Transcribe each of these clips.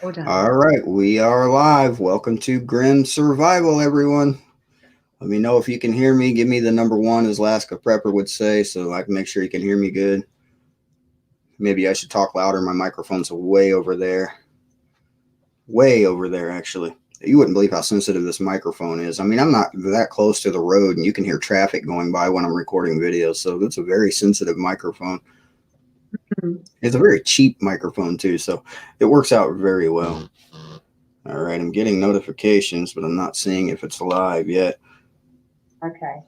Well done. All right, we are live. Welcome to Grim Survival, everyone. Let me know if you can hear me. Give me the number one, as Alaska Prepper would say, so I can make sure you can hear me good. Maybe I should talk louder. My microphone's way over there. Way over there, actually. You wouldn't believe how sensitive this microphone is. I mean, I'm not that close to the road, and you can hear traffic going by when I'm recording videos, so it's a very sensitive microphone. It's a very cheap microphone, too, so it works out very well. All right, I'm getting notifications, but I'm not seeing if it's live yet. Okay.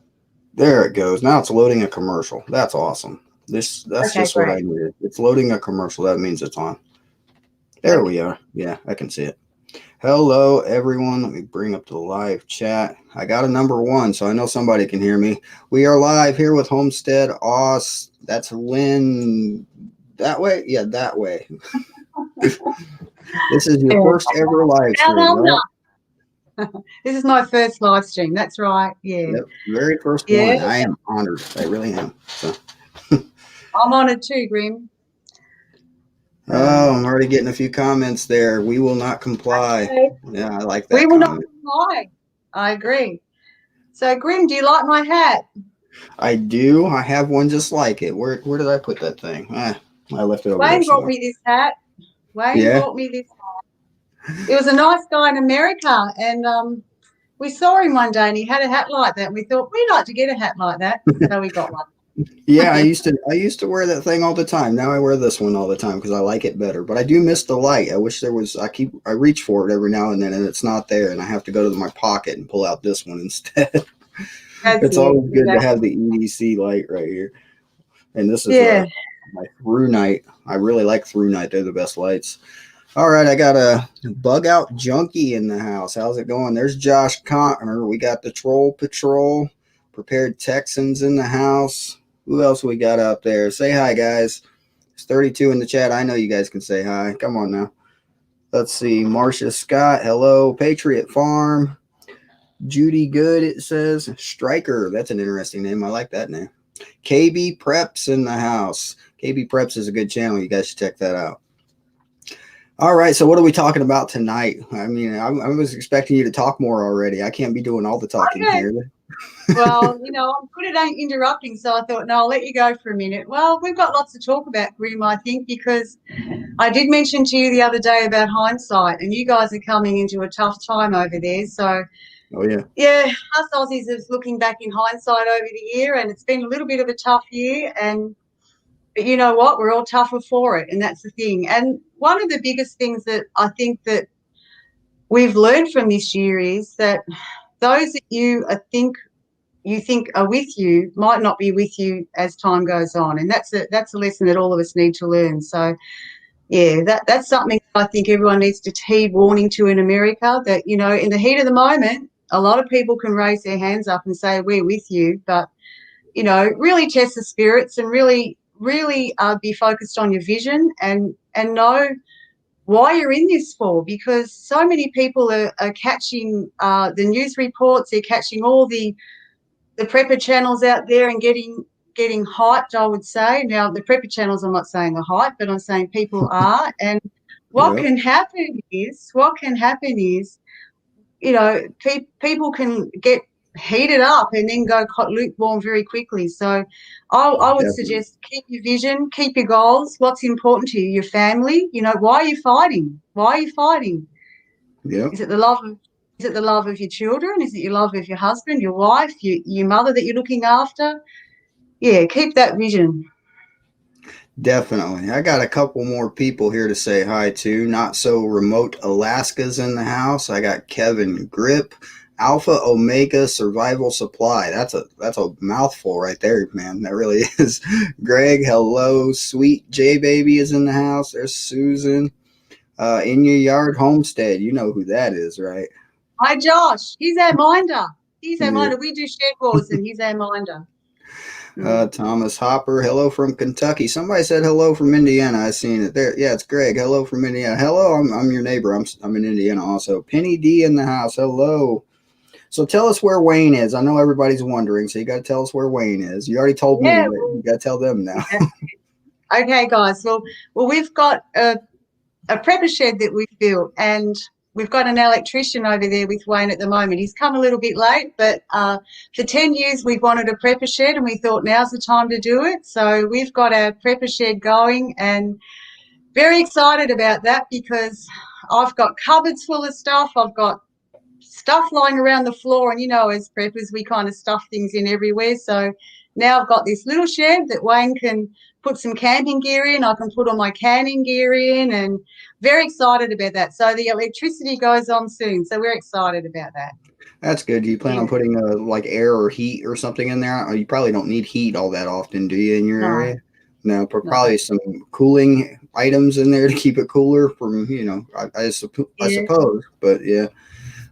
There it goes. Now it's loading a commercial. That's awesome. That's Okay, just what I great. needed. It's loading a commercial. That means it's on. There Okay. we are. Yeah, I can see it. Hello, everyone. Let me bring up the live chat. I got a number one, so I know somebody can hear me. We are live here with Homestead Oz. That's Lynn. That way? Yeah, that way. This is your Yeah. first ever live Proud stream, right? owner. This is my first live stream. That's right. Yeah. Yep, very first Yeah. one. I am honored. I really am. So, I'm honoured too, Grim. oh, I'm already getting a few comments there. We will not comply. Okay. Yeah, I like We that will not comment. lie. I agree. So, Grim, do you like my hat? I do. I have one just like it. Where did I put that thing? I left it over there Wayne brought somewhere. me this hat. Wayne Yeah. brought me this. It was a nice guy in America, and we saw him one day, and he had a hat like that. And we thought we'd like to get a hat like that, so we got one. Yeah, I used to wear that thing all the time. Now I wear this one all the time because I like it better. But I do miss the light. I wish there was. I reach for it every now and then, and it's not there, and I have to go to my pocket and pull out this one instead. That's It's it. always good to have the EDC light right here. And this is Yeah. my through night. I really like through night. They're the best lights. All right, I got a bug out junkie in the house. How's it going? There's Josh Connor. We got the Troll Patrol, prepared Texans in the house. Who else we got up there? Say hi, guys. It's 32 in the chat. I know you guys can say hi. Come on now. Let's see. Marcia Scott. Hello. Patriot Farm. Judy Good, it says. Striker. That's an interesting name. I like that name. KB Preps in the house. KB Preps is a good channel. You guys should check that out. All right, so what are we talking about tonight? I mean, I was expecting you to talk more already. I can't be doing all the talking Okay. here. Well, I'm good at interrupting, so I thought, no, I'll let you go for a minute. Well, we've got lots to talk about, Grim, I think, because I did mention to you the other day about hindsight, and you guys are coming into a tough time over there. So, Oh, yeah. yeah, us Aussies are looking back in hindsight over the year, and it's been a little bit of a tough year. But you know what? We're all tougher for it, and that's the thing. And one of the biggest things that I think that we've learned from this year is that those that you think are with you might not be with you as time goes on, and that's a lesson that all of us need to learn. So yeah, that's something I think everyone needs to heed warning to in America, that in the heat of the moment a lot of people can raise their hands up and say we're with you, but really test the spirits and really be focused on your vision and know why you're in this for, because so many people are catching the news reports, they're catching all the prepper channels out there and getting hyped, I would say. Now, the prepper channels, I'm not saying are hype, but I'm saying people are. And what Yep. can happen is, people can get heated up and then go lukewarm very quickly. So I would Definitely. suggest keep your vision, keep your goals. What's important to you? Your family. Why are you fighting? Why are you fighting? Yep. Is it the love of your children? Is it your love of your husband, your wife, your mother that you're looking after? Yeah, keep that vision. Definitely. I got a couple more people here to say hi to. Not so remote Alaska's in the house. I got Kevin Grip, Alpha Omega Survival Supply. That's a mouthful right there, man. That really is. Greg, hello. Sweet J Baby is in the house. There's Susan. In your yard homestead. You know who that is, right? Hi, Josh. He's our minder. Yeah. We do shed wars and he's our minder. Mm. Thomas Hopper, hello from Kentucky. Somebody said hello from Indiana. I seen it there. Yeah, it's Greg. Hello from Indiana. Hello, I'm your neighbor. I'm in Indiana also. Penny D in the house. Hello. So tell us where Wayne is. I know everybody's wondering, so you got to tell us where Wayne is. You already told me, Yeah. but you got to tell them now. Okay, guys. Well, we've got a prepper shed that we've built, and we've got an electrician over there with Wayne at the moment. He's come a little bit late, but for 10 years we've wanted a prepper shed, and we thought now's the time to do it. So we've got our prepper shed going, and very excited about that because I've got cupboards full of stuff. I've got stuff lying around the floor, and as preppers we kind of stuff things in everywhere. So now I've got this little shed that Wayne can put some camping gear in. I can put all my canning gear in, and very excited about that. So the electricity goes on soon, so we're excited about that. That's good. Do you plan on Yeah. putting like air or heat or something in there? You probably don't need heat all that often, do you, in your No, area? No, no. probably some cooling items in there to keep it cooler from, I Yeah. suppose. But yeah.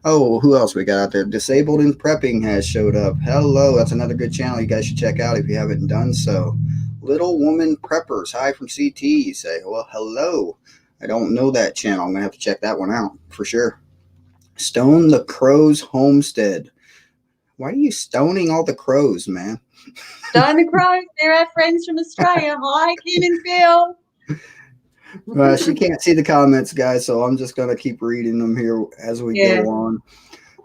Oh, who else we got out there? Disabled in Prepping has showed up. Hello, that's another good channel you guys should check out if you haven't done so. Little Woman Preppers, hi from CT. You say, well, hello. I don't know that channel. I'm gonna have to check that one out for sure. Stone the Crows Homestead. Why are you stoning all the crows, man? Stone the Crows, they're our friends from Australia. Hi, Kim and Phil. She can't see the comments, guys, so I'm just gonna keep reading them here as we Yeah. go on.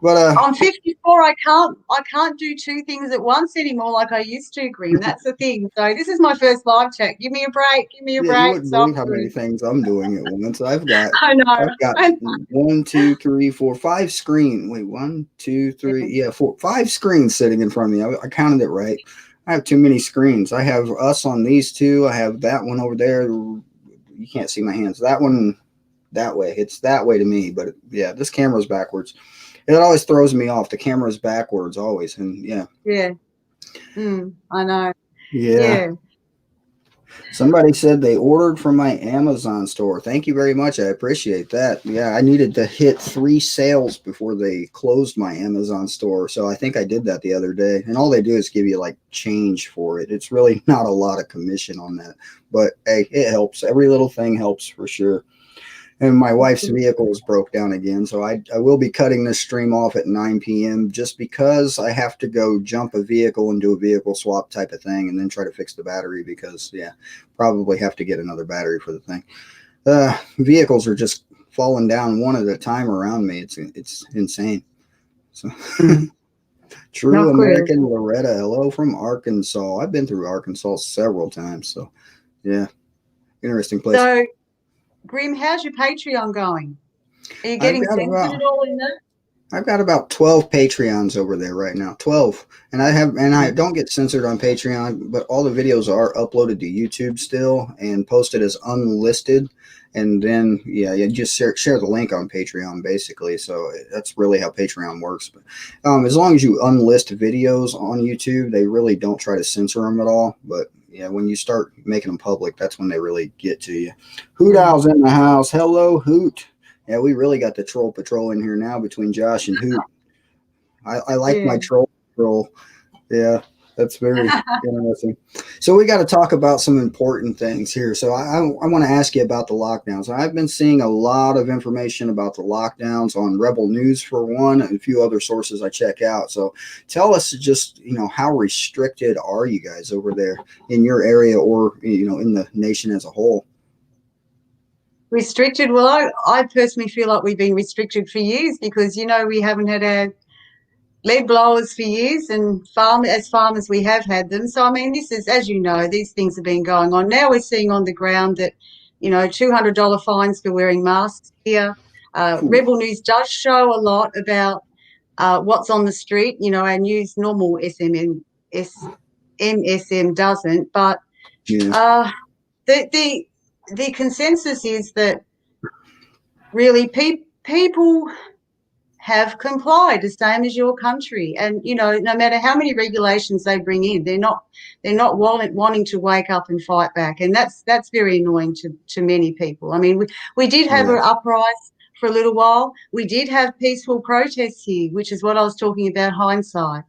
But I'm 54. I can't do two things at once anymore like I used to, Grim. That's the thing. So this is my first live chat. Give me a break. Give me a yeah, you break. wouldn't So I'm believe how many good. things I'm doing at once. I've got I know. I've got I know. one, two, three, four, five screen. Wait, one, two, three, yeah, four, five screens sitting in front of me. I counted it right. I have too many screens. I have us on these two. I have that one over there. You can't see my hands. That one that way. It's that way to me. But yeah, this camera's backwards. It always throws me off. The camera's backwards always. And yeah. Yeah. I know. Yeah. Yeah. Somebody said they ordered from my Amazon store. Thank you very much. I appreciate that. Yeah, I needed to hit 3 sales before they closed my Amazon store. So I think I did that the other day. And all they do is give you like change for it. It's really not a lot of commission on that. But hey, it helps. Every little thing helps for sure. And my wife's vehicle is broke down again. So I will be cutting this stream off at 9 p.m. just because I have to go jump a vehicle and do a vehicle swap type of thing and then try to fix the battery because, yeah, probably have to get another battery for the thing. Vehicles are just falling down one at a time around me. It's insane. So True Not good. American Loretta, hello from Arkansas. I've been through Arkansas several times. So, yeah, interesting place. So, Grim, how's your Patreon going? Are you I've getting got censored about at all in that? I've got about 12 Patreons over there right now. 12. And I don't get censored on Patreon, but all the videos are uploaded to YouTube still and posted as unlisted. And then you just share the link on Patreon basically. So that's really how Patreon works. But as long as you unlist videos on YouTube, they really don't try to censor them at all. But yeah, when you start making them public, that's when they really get to you. Hoot Owl's in the house. Hello, Hoot. Yeah, we really got the troll patrol in here now between Josh and Hoot. I like my Yeah. troll patrol. Yeah, that's very interesting. So we got to talk about some important things here. So I want to ask you about the lockdowns. I've been seeing a lot of information about the lockdowns on Rebel News for one, and a few other sources I check out. So tell us just, how restricted are you guys over there in your area or, in the nation as a whole? Restricted? Well, I personally feel like we've been restricted for years because, we haven't had our lead blowers for years, and as farmers we have had them. So, I mean, this is, as you know, these things have been going on. Now we're seeing on the ground that, $200 fines for wearing masks here. Rebel News does show a lot about what's on the street. Our news, normal MSM doesn't, but Yeah. the consensus is that really people have complied the same as your country, and no matter how many regulations they bring in, they're not wanting to wake up and fight back, and that's very annoying to many people. I mean, we did have an uprising for a little while. We did have peaceful protests here, which is what I was talking about, hindsight.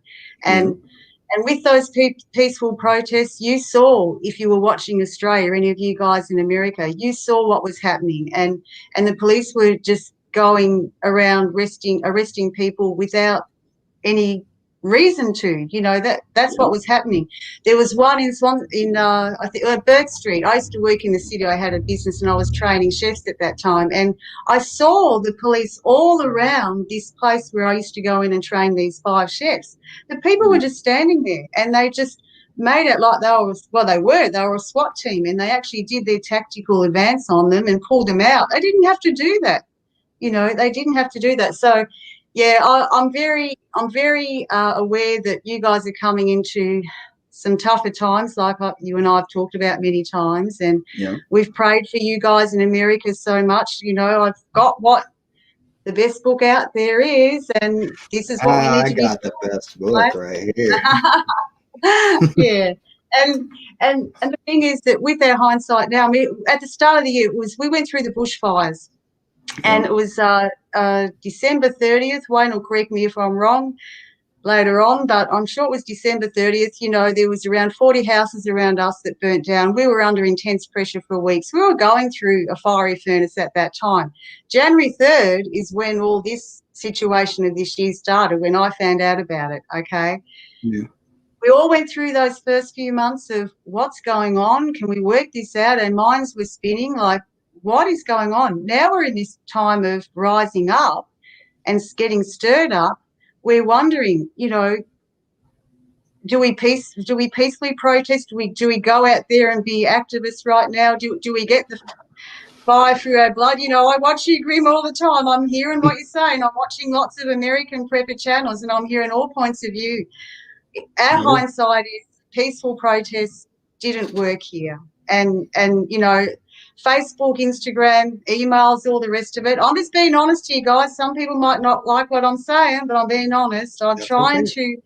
And with those peaceful protests, you saw, if you were watching Australia, any of you guys in America, you saw what was happening. And the police were just going around arresting people without any reason to. That's what was happening. There was one in I think Burke Street. I used to work in the city. I had a business and I was training chefs at that time, and I saw the police all around this place where I used to go in and train these 5 chefs. The people were just standing there, and they just made it like they were a SWAT team, and they actually did their tactical advance on them and pulled them out. They didn't have to do that. They didn't have to do that. So, yeah, I'm very aware that you guys are coming into some tougher times, like you and I have talked about many times, and we've prayed for you guys in America so much. I've got the best book out there is, and this is what we need to be. I got the best book right here. Yeah. And the thing is that with our hindsight now, I mean, at the start of the year, we went through the bushfires, and it was December 30th. Wayne will correct me if I'm wrong later on, but I'm sure it was December 30th. There was around 40 houses around us that burnt down. We were under intense pressure for weeks. We were going through a fiery furnace at that time. January 3rd is when all this situation of this year started, when I found out about it, okay? Yeah. We all went through those first few months of what's going on? Can we work this out? Our minds were spinning like, what is going on? Now we're in this time of rising up and getting stirred up. We're wondering, do we peacefully protest? Do we go out there and be activists right now? Do we get the fire through our blood? I watch you, Grim, all the time. I'm hearing what you're saying. I'm watching lots of American prepper channels, and I'm hearing all points of view. Our hindsight is peaceful protests didn't work here. And Facebook, Instagram, emails, all the rest of it. I'm just being honest to you guys. Some people might not like what I'm saying, but I'm being honest. I'm trying to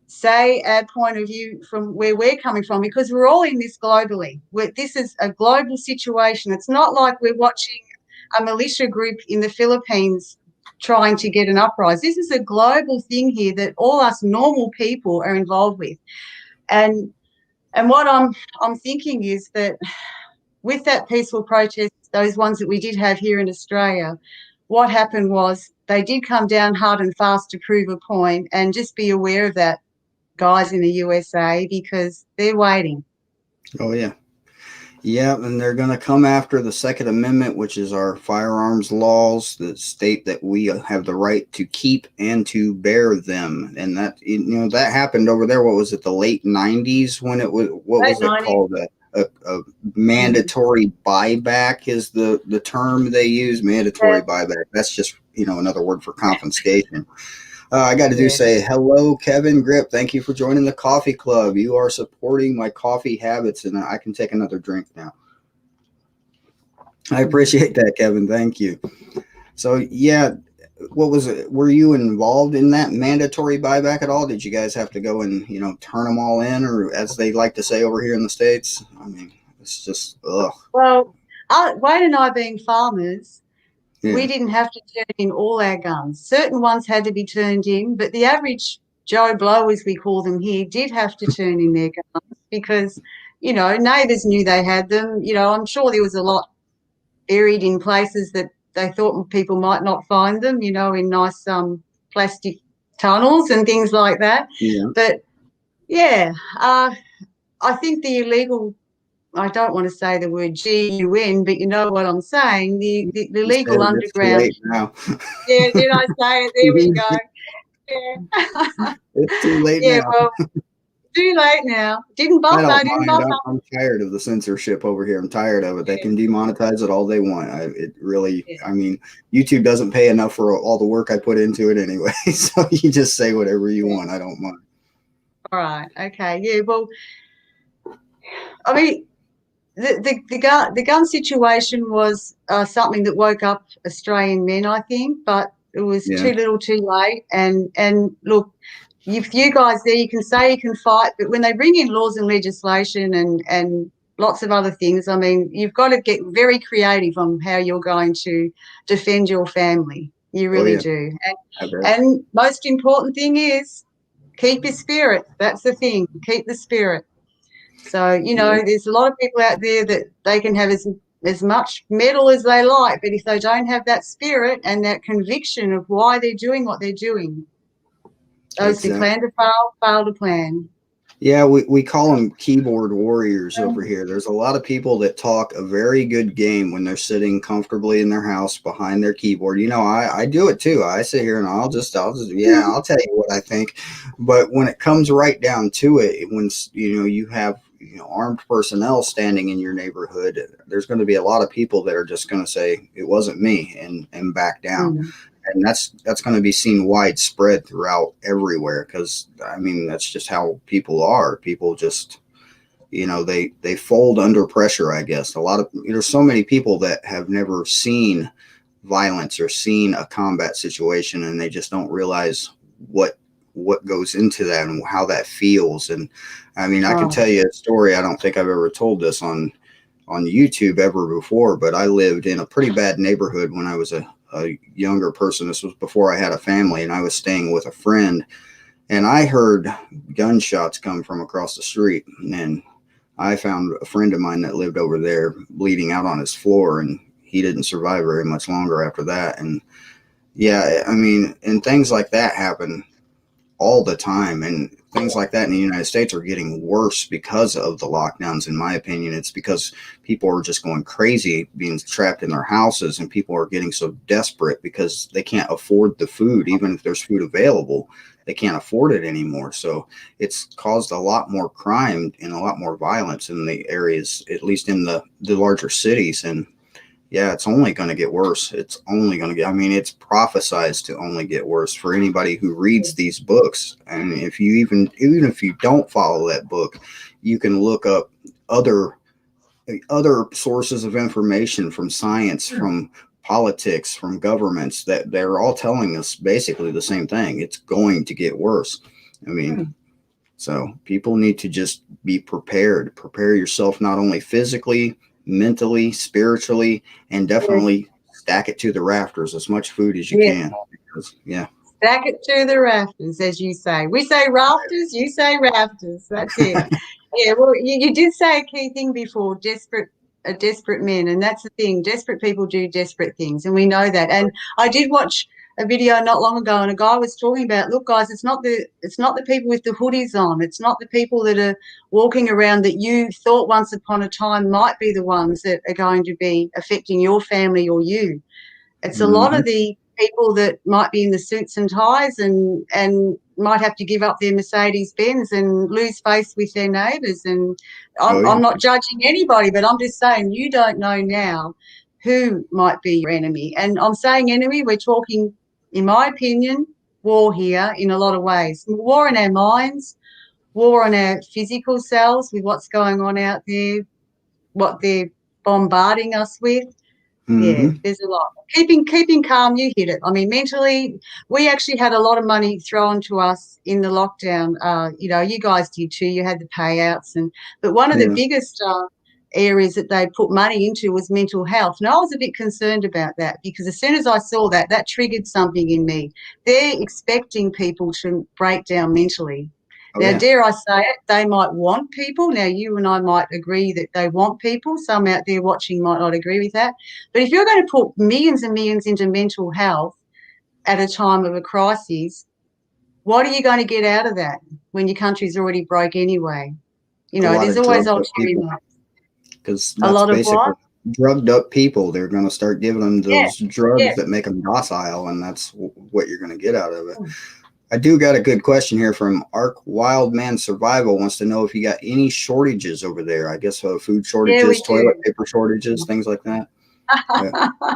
say our point of view from where we're coming from, because we're all in this globally. This is a global situation. It's not like we're watching a militia group in the Philippines trying to get an uprising. This is a global thing here that all us normal people are involved with. And what I'm thinking is that with that peaceful protest, those ones that we did have here in Australia, what happened was they did come down hard and fast to prove a point, and just be aware of that, guys in the USA, because they're waiting. Oh, yeah. Yeah, and they're going to come after the Second Amendment, which is our firearms laws that state that we have the right to keep and to bear them. And that, that happened over there. What was it, the late 90s when it was, what was it called? A mandatory buyback is the term they use, mandatory buyback. That's just, another word for confiscation. I got to say hello, Kevin Grip. Thank you for joining the coffee club. You are supporting my coffee habits, and I can take another drink now. I appreciate that, Kevin. Thank you. So, yeah, what was it? Were you involved in that mandatory buyback at all? Did you guys have to go and, turn them all in, or as they like to say over here in the States? I mean, it's just, ugh. Well, Wade and I being farmers, we didn't have to turn in all our guns. Certain ones had to be turned in, but the average Joe Blow, as we call them here, did have to turn in their guns because, neighbours knew they had them. I'm sure there was a lot buried in places that they thought people might not find them, in nice plastic tunnels and things like that. Yeah. But, yeah, I think the illegal, I don't want to say the word GUN, but you know what I'm saying, the legal underground. It's too late now. Yeah, did I say it? There we go. Yeah. It's too late now. Well, too late now. Didn't buff it. I'm tired of the censorship over here. I'm tired of it. They can demonetize it all they want. I mean, YouTube doesn't pay enough for all the work I put into it anyway. So you just say whatever you want. I don't mind. All right. Okay. Yeah. Well, I mean, the gun situation was something that woke up Australian men, I think, but it was too little too late. And look, if you guys there, you can say you can fight, but when they bring in laws and legislation and lots of other things, I mean, you've got to get very creative on how you're going to defend your family. You really do. And most important thing is keep your spirit. That's the thing. Keep the spirit. So, there's a lot of people out there that they can have as much metal as they like, but if they don't have that spirit and that conviction of why they're doing what they're doing, Those who Exactly. plan to fail, fail to plan. Yeah, we call them keyboard warriors over here. There's a lot of people that talk a very good game when they're sitting comfortably in their house behind their keyboard. You know, I do it too. I sit here and yeah, I'll tell you what I think. But when it comes right down to it, when you have armed personnel standing in your neighborhood, there's going to be a lot of people that are just going to say it wasn't me and back down. Mm. And that's going to be seen widespread throughout everywhere, because I mean that's just how people are. People just they fold under pressure. I guess a lot of there's so many people that have never seen violence or seen a combat situation, and they just don't realize what goes into that and how that feels. And I mean, I can Oh, tell you a story. I don't think I've ever told this on YouTube ever before, but I lived in a pretty bad neighborhood when I was a younger person. This was before I had a family, and I was staying with a friend, and I heard gunshots come from across the street. And I found a friend of mine that lived over there bleeding out on his floor, and he didn't survive very much longer after that. And yeah, I mean, and things like that happen all the time, and things like that in the United States are getting worse because of the lockdowns. In my opinion, it's because people are just going crazy being trapped in their houses, and people are getting so desperate because they can't afford the food. Even if there's food available, they can't afford it anymore. So it's caused a lot more crime and a lot more violence in the areas, at least in the larger cities. And yeah, it's only going to get worse. It's only going to get, I mean, it's prophesized to only get worse for anybody who reads these books. And if you even if you don't follow that book, you can look up other other sources of information from science, from politics, from governments, that they're all telling us basically the same thing. It's going to get worse. I mean, so people need to just be prepared. Prepare yourself not only physically, mentally, spiritually, and yes, definitely stack it to the rafters as much food as you yes. can. Because yeah, Stack it to the rafters, as you say. We say rafters, you say rafters. That's it. Yeah, well, you did say a key thing before, desperate men, and that's the thing. Desperate people do desperate things, and we know that. And I did watch a video not long ago, and a guy was talking about, look, guys, it's not the people with the hoodies on, it's not the people that are walking around that you thought once upon a time might be the ones that are going to be affecting your family or you. It's a lot mm-hmm. of the people that might be in the suits and ties and might have to give up their Mercedes Benz and lose face with their neighbours. And Oh I'm yeah, not judging anybody, but I'm just saying you don't know now who might be your enemy. And I'm saying enemy, we're talking, in my opinion, war here in a lot of ways. War in our minds, war on our physical selves with what's going on out there, what they're bombarding us with. Yeah, mm-hmm. there's a lot. Keeping calm, you hit it. I mean, mentally, we actually had a lot of money thrown to us in the lockdown. You guys did too. You had the payouts, but one of the Yeah, biggest areas that they put money into was mental health. And I was a bit concerned about that because as soon as I saw that, that triggered something in me. They're expecting people to break down mentally. oh Now, yeah, dare I say it, they might want people. Now, you and I might agree that they want people. Some out there watching might not agree with that. But if you're going to put millions and millions into mental health at a time of a crisis, what are you going to get out of that when your country's already broke anyway? a lot There's of always drugged up ulterior people, motives. because A that's lot of basically what? drugged up people. They're going to start giving them Yeah, those drugs yeah. that make them docile, and that's what you're going to get out of it. I do got a good question here from Ark Wildman Survival. Wants to know if you got any shortages over there. I guess food Yeah, we shortages, toilet do. paper shortages, things like that. Yeah.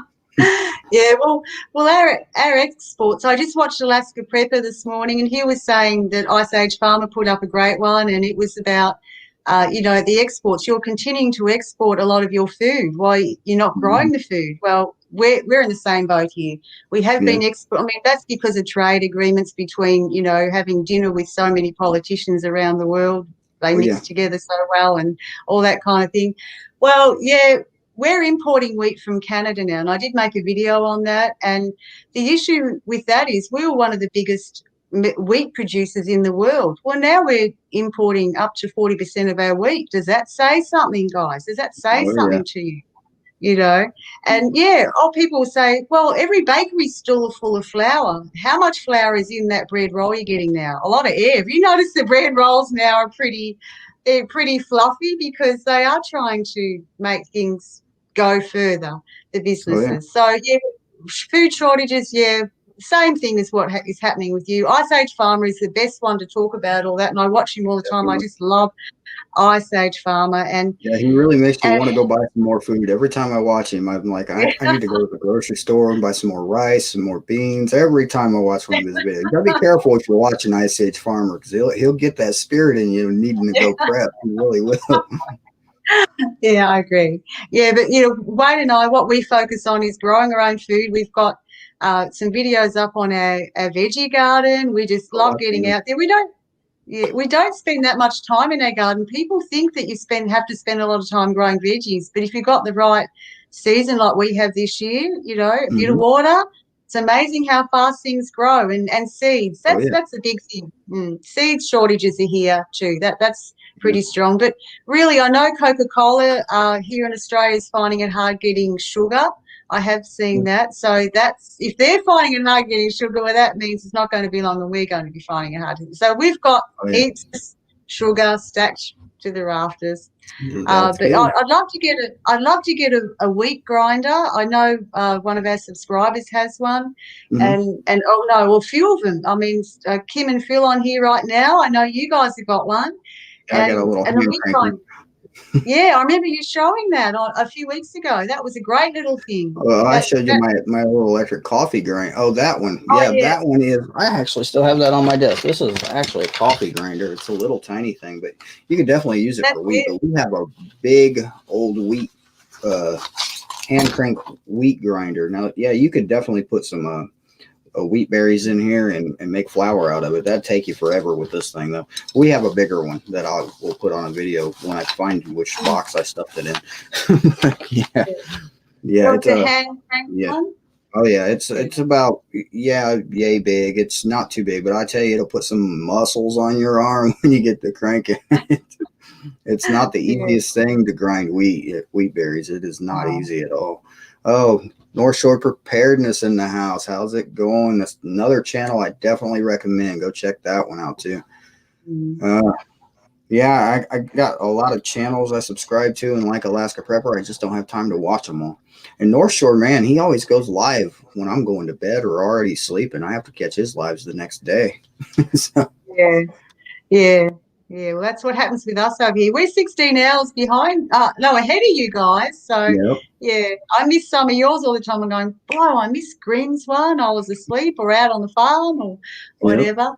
Yeah, well, our exports. I just watched Alaska Prepper this morning, and he was saying that Ice Age Farmer put up a great one, and it was about, the exports. You're continuing to export a lot of your food while you're not growing Mhm. the food. Well, we're in the same boat here. We have Yeah. been export. I mean, that's because of trade agreements between, having dinner with so many politicians around the world. They Oh yeah. mix together so well, and all that kind of thing. Well, yeah, we're importing wheat from Canada now, and I did make a video on that. And the issue with that is we were one of the biggest wheat producers in the world. Well, now we're importing up to 40% of our wheat. Does that say something, guys? Does that say Oh yeah. something to you? you know. And yeah, people will say, well, every bakery's still full of flour. How much flour is in that bread roll you're getting now? A lot of air. Have you noticed the bread rolls now are they're pretty fluffy because they are trying to make things go further, the Oh yeah. businesses. So yeah, food shortages, yeah, same thing as what is happening with you. Ice Age Farmer is the best one to talk about all that, and I watch him all the time. I Definitely. just love Ice Age Farmer, Yeah, he really makes me and want to go buy some more food. Every time I watch him, I'm like, I need to go to the grocery store and buy some more rice, some more beans. Every time I watch one of his videos, you gotta be careful if you're watching Ice Age Farmer because he'll get that spirit in you needing to go prep. He really will. yeah, I agree. Yeah, but Wade and I, what we focus on is growing our own food. We've got some videos up on our veggie garden. We just Oh, love I've getting seen out there. We don't spend that much time in our garden. People think that have to spend a lot of time growing veggies, but if you've got the right season like we have this year, a bit of them. water, it's amazing how fast things grow. And seeds, Oh yeah. that's a big thing. Seed shortages are here too. That's Yeah. pretty strong. But really, I know Coca-Cola here in Australia is finding it hard getting sugar. I have seen that. So that's if they're finding it hard getting sugar, well, that means it's not going to be long and we're going to be finding it hard. So we've got Oh yeah. heaps of sugar stacked to the rafters. That's But good. I'd love to get a wheat grinder. I know one of our subscribers has one, Hmm. and oh no, well, a few of them. I mean, Kim and Phil on here right now. I know you guys have got one, Yeah, I got a little and a hand wheat cranker. grinder. Yeah, I remember you showing that a few weeks ago. That was a great little thing. Well, I That showed you that my little electric coffee grinder. Oh, that one. oh Yeah, yeah, that one is. I actually still have that on my desk. This is actually a coffee grinder. It's a little tiny thing, but you could definitely use it for that's wheat. it. But we have a big old wheat, uh, hand crank wheat grinder. Now, yeah, you could definitely put some wheat berries in here and make flour out of it. That'd take you forever with this thing, though. We have a bigger one that I will put on a video when I find which box I stuffed it in. Yeah, yeah, What's it's a a hand crank yeah. one? Oh yeah, Yeah. it's about yay big. It's not too big, but I tell you, it'll put some muscles on your arm when you get to cranking. It's not the Yeah. easiest thing to grind wheat berries. It is not Oh. easy at all. Oh, North Shore Preparedness in the house. How's it going? That's another channel I definitely recommend. Go check that one out too. Mm. Uh, yeah, I got a lot of channels I subscribe to and like Alaska Prepper. I just don't have time to watch them all. And North Shore, man, he always goes live when I'm going to bed or already sleeping. I have to catch his lives the next day. So, Yeah. Yeah. Yeah. Well, that's what happens with us over here. We're 16 hours behind, no, ahead of you guys. So, yep, yeah, I miss some of yours all the time. I'm going, oh, I miss Grim's one. I was asleep or out on the farm or yep. whatever.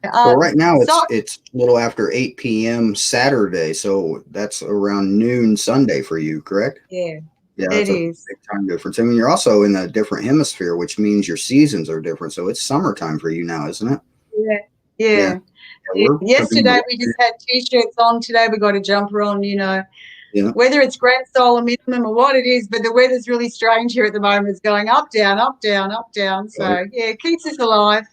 Well, right now So, it's a little after 8 p.m. Saturday, so that's around noon Sunday for you, correct? yeah, Yeah, it that's a is. big time difference. I mean, you're also in a different hemisphere, which means your seasons are different. So it's summertime for you now, isn't it? Yeah. Yeah, Yeah. yeah, Yeah. we're cooking. Yesterday we just had t-shirts on. Today we got a jumper on, Yeah, whether it's grand style or minimum or what it is, but the weather's really strange here at the moment. It's going up, down, up, down, up, down. oh, So yeah, it keeps us alive.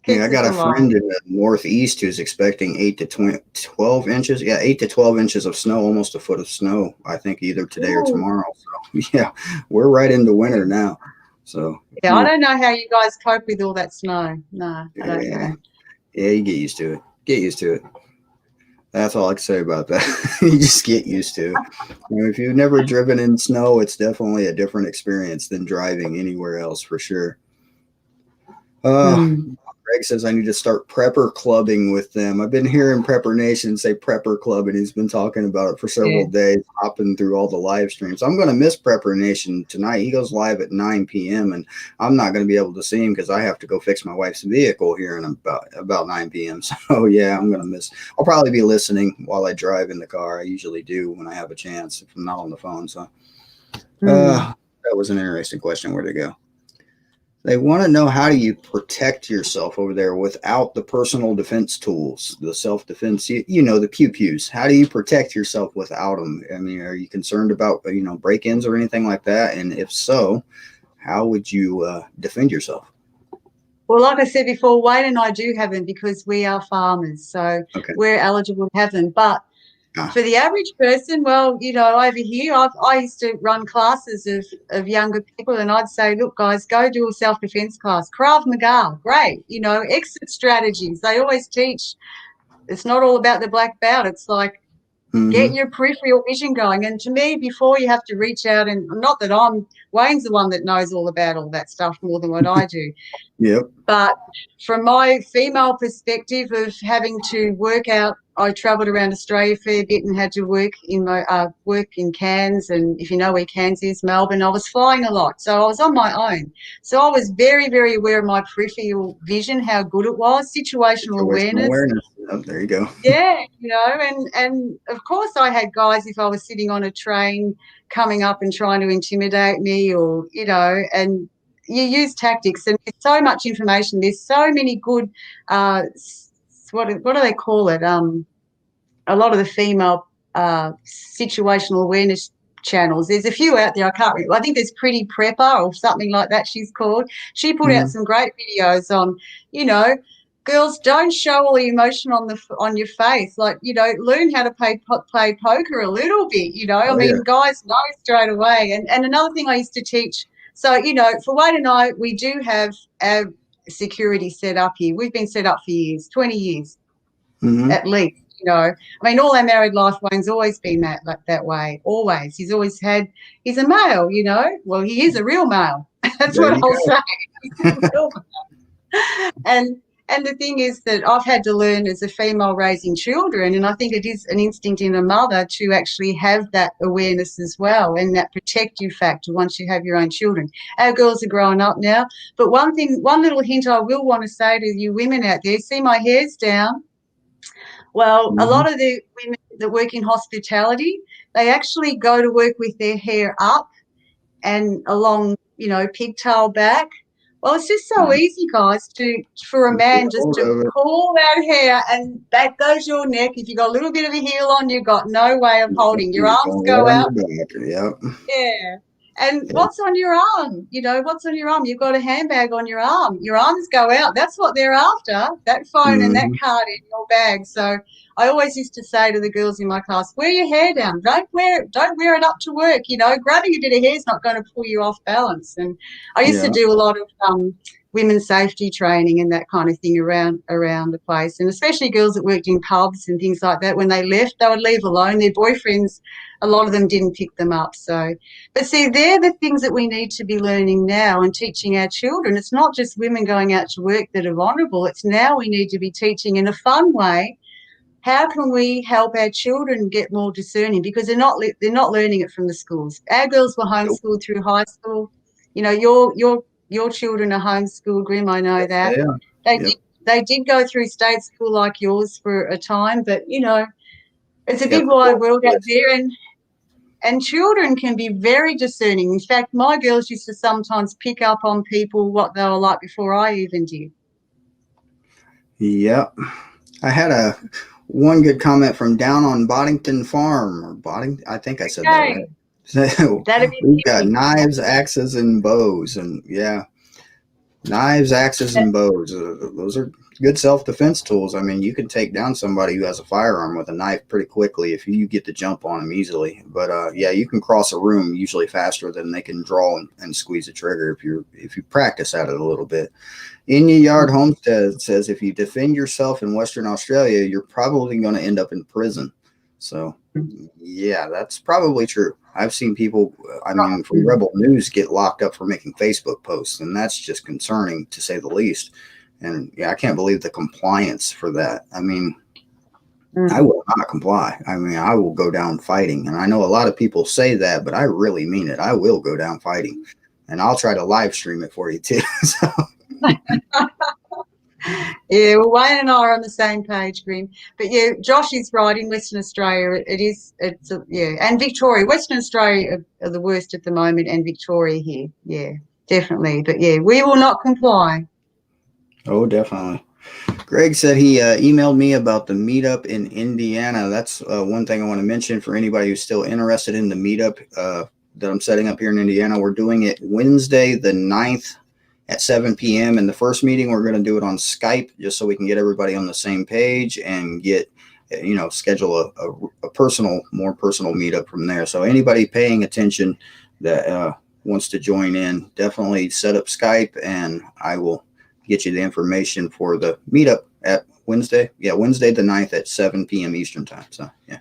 yeah. I Keeps us got a alive. friend in the Northeast who's expecting 12 inches. Yeah, 8 to 12 inches of snow, almost a foot of snow. I think either today or Ooh. tomorrow. So yeah, we're right into winter now. So Yeah, I yeah, don't know how you guys cope with all that snow. No, I don't yeah, know. yeah. You get used to it. Get used to it. That's all I can say about that. You just get used to it. If you've never driven in snow, it's definitely a different experience than driving anywhere else for sure. Uh, Hmm. Greg says I need to start prepper clubbing with them. I've been hearing Prepper Nation say prepper club, and he's been talking about it for Yeah. several days, hopping through all the live streams. I'm going to miss Prepper Nation tonight. He goes live at 9 p.m., and I'm not going to be able to see him because I have to go fix my wife's vehicle here in about 9 p.m. So, yeah, I'm going to miss. I'll probably be listening while I drive in the car. I usually do when I have a chance if I'm not on the phone. So, Hmm. that was an interesting question. Where'd it go? They want to know how do you protect yourself over there without the personal defense tools, the self defense, the pew pews. How do you protect yourself without them? I mean, are you concerned about break ins or anything like that? And if so, how would you defend yourself? Well, like I said before, Wayne and I do have them because we are farmers, so Okay. we're eligible to have them. But Yeah. For the average person, well, over here, I used to run classes of younger people, and I'd say, look, guys, go do a self-defense class. Krav Maga, great. Exit strategies. They always teach. It's not all about the black belt. It's like, get Mm-hmm. your peripheral vision going. And to me, before you have to reach out, and not that Wayne's the one that knows all about all that stuff more than what I do. Yep. But from my female perspective of having to work out, I travelled around Australia a fair bit and had to work in Cairns, and if you know where Cairns is, Melbourne, I was flying a lot. So I was on my own. So I was very, very aware of my peripheral vision, how good it was, situational Situational awareness. awareness. Oh, there you go. Yeah, and of course I had guys, if I was sitting on a train, coming up and trying to intimidate me, or and you use tactics, and there's so much information. There's so many good, what do they call it? A lot of the female situational awareness channels. There's a few out there. I can't remember. I think there's Pretty Prepper or something like that she's called. She put out some great videos on, girls, don't show all the emotion on your face. Like, learn how to play poker a little bit, I Oh yeah. mean, guys know straight away. And another thing I used to teach, so, for Wayne and I, we do have our security set up here. We've been set up for years, 20 years at least. I mean, all our married life, Wayne's always been that way, always. He's a male, Well, he is a real male. That's There what you I'll go. say. He's a real male. And the thing is that I've had to learn as a female raising children, and I think it is an instinct in a mother to actually have that awareness as well, and that protective factor once you have your own children. Our girls are growing up now, but one little hint I will want to say to you women out there, see my hair's down. Well, a lot of the women that work in hospitality, they actually go to work with their hair up and along, pigtail back. Well, it's just so easy, guys, for a Get man just hold to of it. pull that hair, and back goes your neck. If you've got a little bit of a heel on, you've got no way of holding. Your It's arms going go right on out. your back. Yep. Yeah. And Yep. what's on your arm? What's on your arm? You've got a handbag on your arm. Your arms go out. That's what they're after, that phone and that card in your bag. So I always used to say to the girls in my class, wear your hair down. Don't wear it up to work. Grabbing a bit of hair is not going to pull you off balance. And I used to Yeah. do a lot of women's safety training and that kind of thing around the place, and especially girls that worked in pubs and things like that. When they left, they would leave alone. Their boyfriends, a lot of them didn't pick them up. So, but see, they're the things that we need to be learning now and teaching our children. It's not just women going out to work that are vulnerable. It's now we need to be teaching in a fun way. How can we help our children get more discerning? Because they're not learning it from the schools. Our girls were Nope. homeschooled through high school. Your children are homeschooled, Grim. I know Yes, that. they are. They Yep. did they did go through state school like yours for a time, but it's a big Yep. wide world out there, and children can be very discerning. In fact, my girls used to sometimes pick up on people, what they were like before I even did. Yep. I had one good comment from down on Boddington Farm, or I think I said that Okay, right. So that'd be we've got me. knives, axes, and bows, and yeah, knives, axes, and bows. Those are good self-defense tools. I mean, you can take down somebody who has a firearm with a knife pretty quickly if you get the jump on them easily. But yeah, you can cross a room usually faster than they can draw and squeeze a trigger if you practice at it a little bit. In Your Yard Homestead says if you defend yourself in Western Australia, you're probably going to end up in prison. So, yeah, that's probably true. I've seen people, I mean, from Rebel News get locked up for making Facebook posts, and that's just concerning to say the least. And yeah, I can't believe the compliance for that. I mean, I will not comply. I mean, I will go down fighting. And I know a lot of people say that, but I really mean it. I will go down fighting. And I'll try to live stream it for you too. So. Yeah, well, Wayne and I are on the same page, Grim. But yeah, Josh is right. In Western Australia, and Victoria. Western Australia are the worst at the moment, and Victoria here. Yeah, definitely. But yeah, we will not comply. Oh, definitely. Greg said he emailed me about the meetup in Indiana. That's one thing I want to mention for anybody who's still interested in the meetup that I'm setting up here in Indiana. We're doing it Wednesday the 9th at 7 p.m. And the first meeting, we're going to do it on Skype just so we can get everybody on the same page and get schedule a more personal meetup from there. So anybody paying attention that wants to join in, definitely set up Skype, and I will get you the information for the meetup at Wednesday the 9th at 7 p.m. Eastern time. So yeah.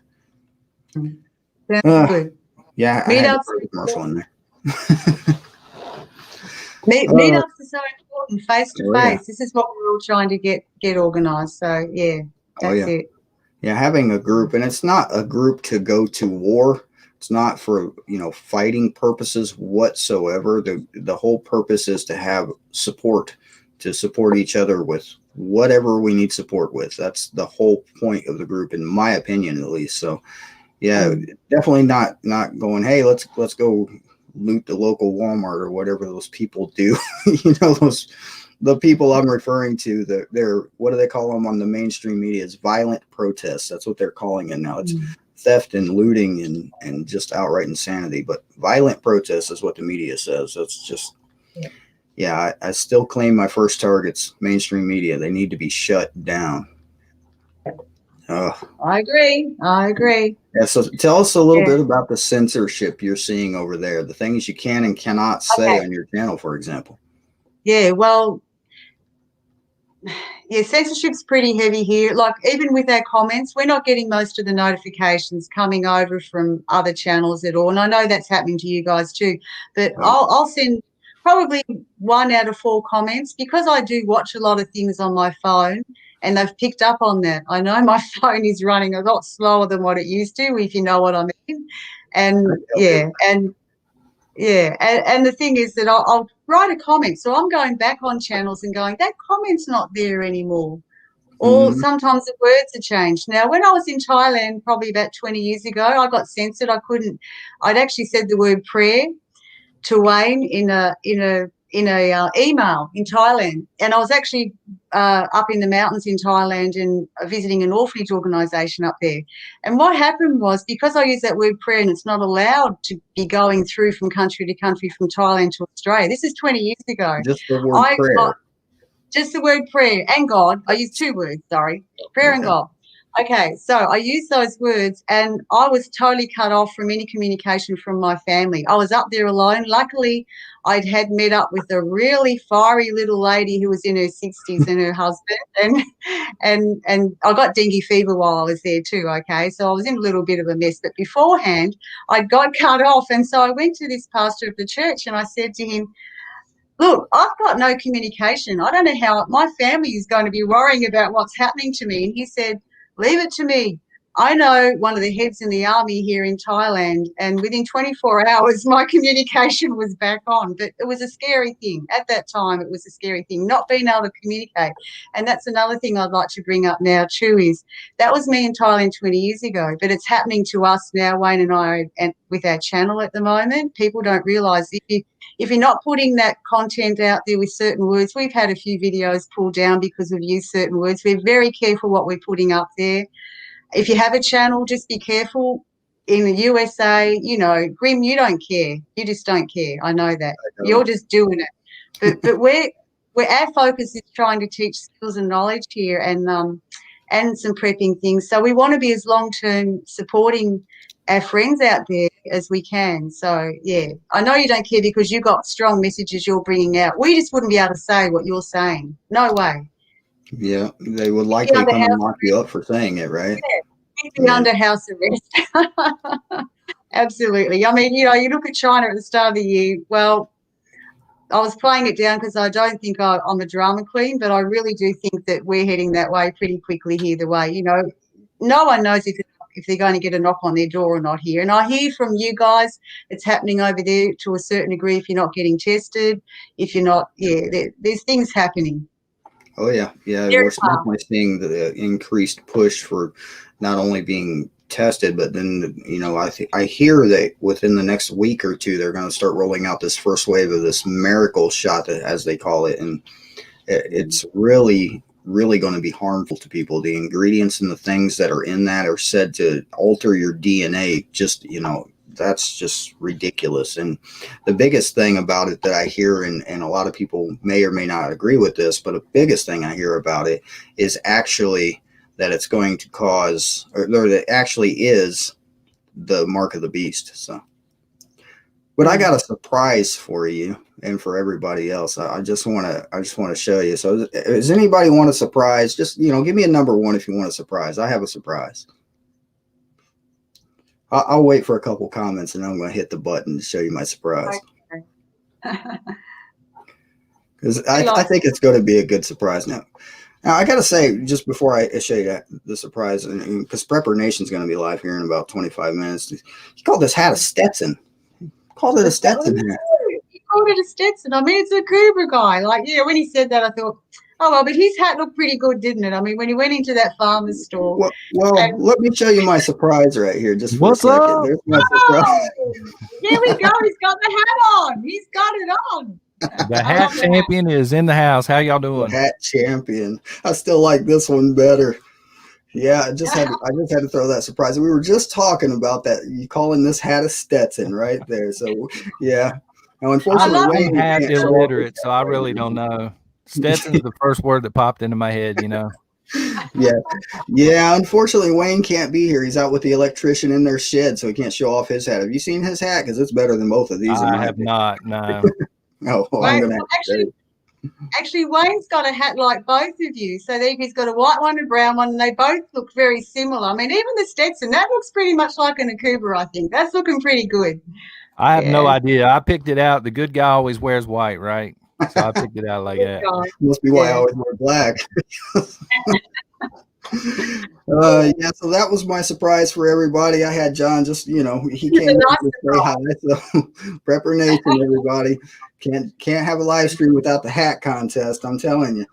Sounds good. Yeah, I had to throw the commercial in there. Meetups are so important, face to face. Yeah. This is what we're all trying to get organised. So yeah, that's it. Yeah, having a group, and it's not a group to go to war. It's not for fighting purposes whatsoever. The whole purpose is to have support, to support each other with whatever we need support with. That's the whole point of the group, in my opinion, at least. So yeah, definitely not going, hey, let's go loot the local Walmart or whatever those people do. The people I'm referring to, they're what do they call them on the mainstream media? It's violent protests. That's what they're calling it now. It's theft and looting and just outright insanity. But violent protests is what the media says. That's just, I still claim my first target's mainstream media. They need to be shut down. I agree. Yeah, so tell us a little bit about the censorship you're seeing over there, the things you can and cannot say on your channel, for example. Yeah, well, censorship's pretty heavy here. Like, even with our comments, we're not getting most of the notifications coming over from other channels at all. And I know that's happening to you guys too. But I'll send probably 1 out of 4 comments, because I do watch a lot of things on my phone, and they've picked up on that. I know my phone is running a lot slower than what it used to, if you know what I mean. And and the thing is that I'll write a comment. So I'm going back on channels and going, that comment's not there anymore. Or sometimes the words are changed. Now, when I was in Thailand probably about 20 years ago, I got censored. I'd actually said the word prayer to Wayne in a email in Thailand, and I was actually up in the mountains in Thailand and visiting an orphanage organisation up there. And what happened was, because I used that word prayer, and it's not allowed to be going through from country to country from Thailand to Australia. This is 20 years ago. Just the word prayer. Just the word prayer and God. I used 2 words, sorry, prayer and God. Okay, so I used those words, and I was totally cut off from any communication from my family. I was up there alone. Luckily, I'd had met up with a really fiery little lady who was in her 60s and her husband, and I got dengue fever while I was there too, okay? So I was in a little bit of a mess. But beforehand, I got cut off, and so I went to this pastor of the church and I said to him, look, I've got no communication. I don't know how my family is going to be worrying about what's happening to me. And he said, leave it to me. I know one of the heads in the army here in Thailand, and within 24 hours, my communication was back on. But it was a scary thing. At that time, it was a scary thing, not being able to communicate. And that's another thing I'd like to bring up now too, is that was me in Thailand 20 years ago, but it's happening to us now, Wayne and I, and with our channel at the moment. People don't realise if you're not putting that content out there with certain words, we've had a few videos pulled down because we've used certain words. We're very careful what we're putting up there. If you have a channel, just be careful. In the USA, Grim, you don't care. You just don't care. I know that. You're just doing it. But our focus is trying to teach skills and knowledge here, and some prepping things. So we want to be as long-term supporting our friends out there as we can. So, I know you don't care because you've got strong messages you're bringing out. We just wouldn't be able to say what you're saying. No way. Yeah, they would likely come and lock you up for saying it, right? Yeah, under house arrest. Absolutely. I mean, you look at China at the start of the year. Well, I was playing it down because I don't think I'm a drama queen, but I really do think that we're heading that way pretty quickly here, the way, no one knows if they're going to get a knock on their door or not here. And I hear from you guys it's happening over there to a certain degree if you're not getting tested, if you're not, there's things happening. Oh, yeah. Yeah, we're definitely seeing the increased push for not only being tested, but then, I hear that within the next week or 2, they're going to start rolling out this first wave of this miracle shot, as they call it. And it's really, really going to be harmful to people. The ingredients and the things that are in that are said to alter your DNA. Just, that's just ridiculous. And the biggest thing about it that I hear, and a lot of people may or may not agree with this, but the biggest thing I hear about it is actually that it's going to cause, or that actually is the mark of the beast. So, but I got a surprise for you and for everybody else. I just want to show you. So, does anybody want a surprise? Just, give me a number 1 if you want a surprise. I have a surprise. I'll wait for a couple comments and I'm going to hit the button to show you my surprise. Because I think it's going to be a good surprise. Now I got to say, just before I show you the surprise, because Prepper Nation's going to be live here in about 25 minutes. He called this hat a Stetson. Called it a Stetson hat. He called it a Stetson. I mean, it's a Cooper guy. Like, yeah, when he said that, I thought, oh, well, but his hat looked pretty good, didn't it? I mean, when he went into that farmer's store. Well, let me show you my surprise right here, just for a second. Up? There's my surprise. Here we go. He's got the hat on. He's got it on. The hat champion is in the house. How y'all doing? Hat champion. I still like this one better. Yeah, I just had to throw that surprise. We were just talking about that. You calling this hat a Stetson right there. So yeah. Now, unfortunately, I'm hat illiterate, so I really don't know. Stetson's the first word that popped into my head, Yeah. Unfortunately, Wayne can't be here. He's out with the electrician in their shed, so he can't show off his hat. Have you seen his hat? Because it's better than both of these. I have not. No. Oh, well, actually, Wayne's got a hat like both of you. So he's got a white one and a brown one, and they both look very similar. I mean, even the Stetson, that looks pretty much like an Akuba, I think. That's looking pretty good. I have no idea. I picked it out. The good guy always wears white, right? So I picked it out like that. Must be why I always wear black. So that was my surprise for everybody. I had John just, he came in to say hi. So Prepper Nation, everybody. Can't have a live stream without the hat contest, I'm telling you.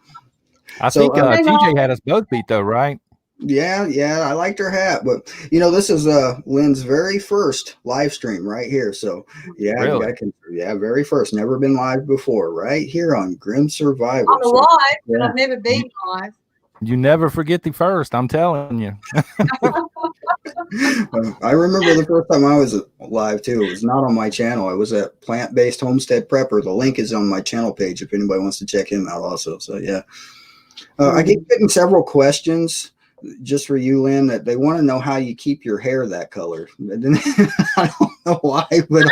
I think TJ had us both beat though, right? Yeah, I liked her hat, but this is Lynn's very first live stream right here. So yeah, really? Very first, never been live before, right here on Grim Survival. I'm live, but I've never been live. You never forget the first, I'm telling you. I remember the first time I was live too. It was not on my channel. I was at Plant-Based Homestead Prepper. The link is on my channel page if anybody wants to check him out also. So yeah, I keep getting several questions just for you, Lynn, that they want to know how you keep your hair that color. I don't know why, but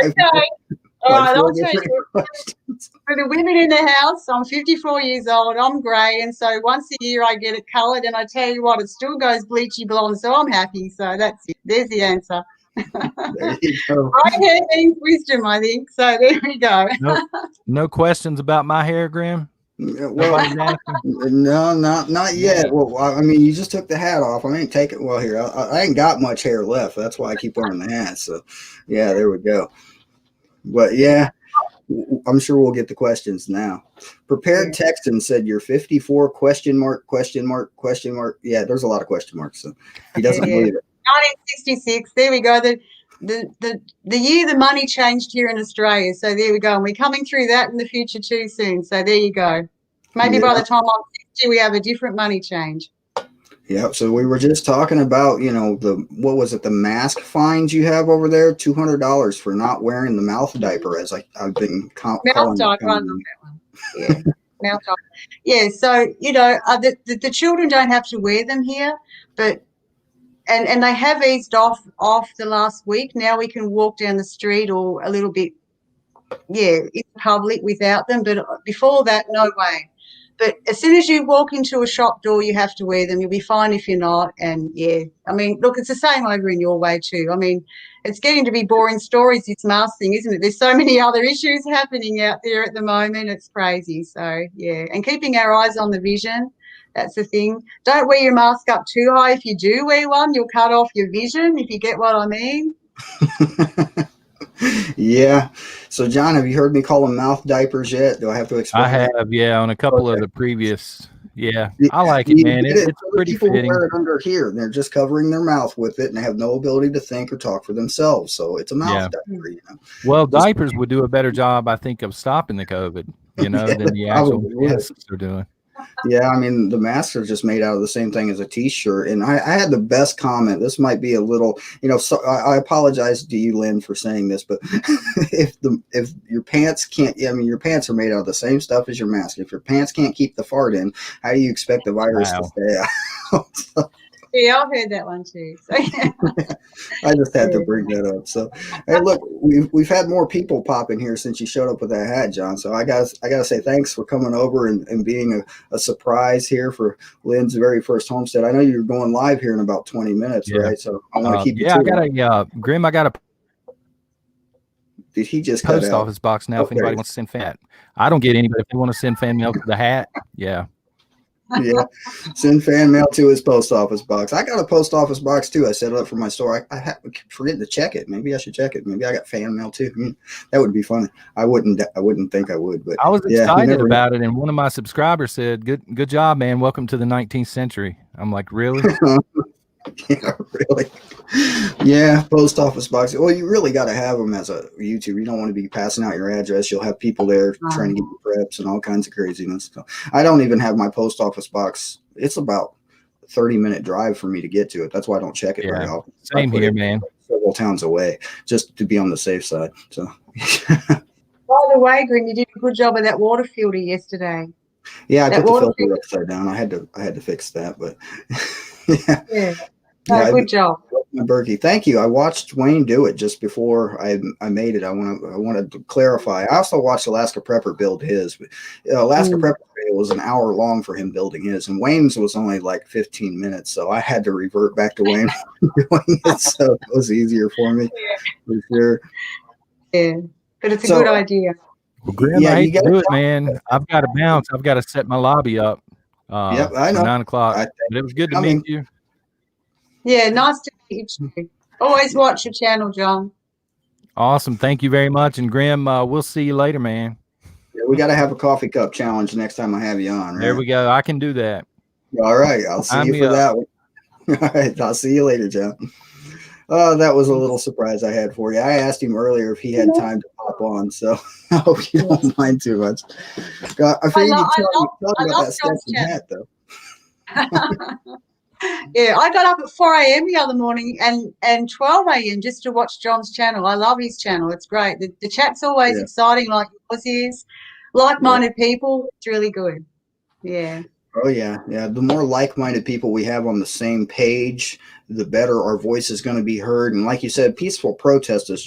all right, I'll tell you. For the women in the house, I'm 54 years old. I'm grey, and so once a year I get it coloured. And I tell you what, it still goes bleachy blonde, so I'm happy. So that's it. There's the answer. There you go. Right hair means wisdom, I think. So there we go. No questions about my hair, Grim? Well, no, not yet. Well, I mean, you just took the hat off. I ain't taking. Well, here I ain't got much hair left. That's why I keep wearing the hat. So, yeah, there we go. But yeah, I'm sure we'll get the questions now. Prepared Texan said you're 54 ? Yeah, there's a lot of question marks. So he doesn't believe it. 1966. There we go. The year the money changed here in Australia. So there we go. And we're coming through that in the future too soon. So there you go. Maybe by the time I'm 60, we have a different money change. Yeah, so we were just talking about, what was it, the mask fines you have over there? $200 for not wearing the mouth diaper, as I've been calling it. Mouth diaper, I love that one. Yeah, mouth diaper. Yeah, so, the children don't have to wear them here, but and they have eased off the last week. Now we can walk down the street or a little bit, in public without them, but before that, no way. But as soon as you walk into a shop door, you have to wear them. You'll be fine if you're not. And, I mean, look, it's the same over in your way too. I mean, it's getting to be boring stories, this mask thing, isn't it? There's so many other issues happening out there at the moment. It's crazy. So, yeah, and keeping our eyes on the vision, that's the thing. Don't wear your mask up too high. If you do wear one, you'll cut off your vision, if you get what I mean. Yeah. So, John, have you heard me call them mouth diapers yet? Do I have to explain? I have, on a couple of the previous. Yeah, I like it, man. It's pretty people fitting. Wear it under here. They're just covering their mouth with it and have no ability to think or talk for themselves. So it's a mouth diaper. Well, diapers would do a better job, I think, of stopping the COVID, than the actual masks are doing. Yeah, I mean, the masks are just made out of the same thing as a t-shirt. And I had the best comment. This might be a little, so I apologize to you, Lynn, for saying this, but if your pants can't, I mean, your pants are made out of the same stuff as your mask. If your pants can't keep the fart in, how do you expect the virus to stay out? Yeah, I've heard that one too. So, yeah. I just had to bring that up. So, hey, look, we've had more people pop in here since you showed up with that hat, John. So I gotta say thanks for coming over and being a surprise here for Lynn's very first homestead. I know you're going live here in about 20 minutes, right? So I want to keep you to I got a Grim. I got a Did he just post office box now if anybody wants to send fan. I don't get anybody if they want to send fan mail to the hat. Yeah. Yeah, send fan mail to his post office box. I got a post office box too. I set it up for my store. I keep forgetting to check it. Maybe I should check it. Maybe I got fan mail too. That would be funny. I wouldn't think I would, but I was excited about it. And one of my subscribers said, "Good job, man. Welcome to the 19th century." I'm like, really? Yeah, really. Yeah, post office box. Well, you really got to have them as a YouTuber. You don't want to be passing out your address. You'll have people there trying to get you preps and all kinds of craziness. So I don't even have my post office box. It's about a 30-minute drive for me to get to it. That's why I don't check it very often. Same here, man. Several towns away, just to be on the safe side. So. By the way, Grim, you did a good job of that water filter yesterday. Yeah, I put the filter upside down. I had to fix that, but yeah. Good job. Berkey, thank you. I watched Wayne do it just before I made it. I wanted to clarify. I also watched Alaska Prepper build his. But, Alaska Prepper was an hour long for him building his, and Wayne's was only like 15 minutes. So I had to revert back to Wayne doing it, so it was easier for me. For sure. Yeah, but it's a good idea. Well, Grim, I hate to do it, man. I've got to bounce. I've got to set my lobby up. Yep, I know. 9 o'clock. But it was good to meet you. Yeah, nice to meet you too. Always watch your channel, John. Awesome. Thank you very much. And Grim, we'll see you later, man. Yeah, we got to have a coffee cup challenge next time I have you on, right? There we go. I can do that. All right. I'll see you for that one. All right. I'll see you later, John. That was a little surprise I had for you. I asked him earlier if he had time to pop on, so I hope you don't mind too much. I figured you'd talk about that Stetson hat, though. Yeah, I got up at 4 a.m. the other morning and 12 a.m. just to watch John's channel. I love his channel. It's great. The chat's always exciting like yours is. Like-minded people, it's really good. Yeah. Oh, yeah. Yeah. The more like-minded people we have on the same page, the better our voice is going to be heard. And like you said, peaceful protests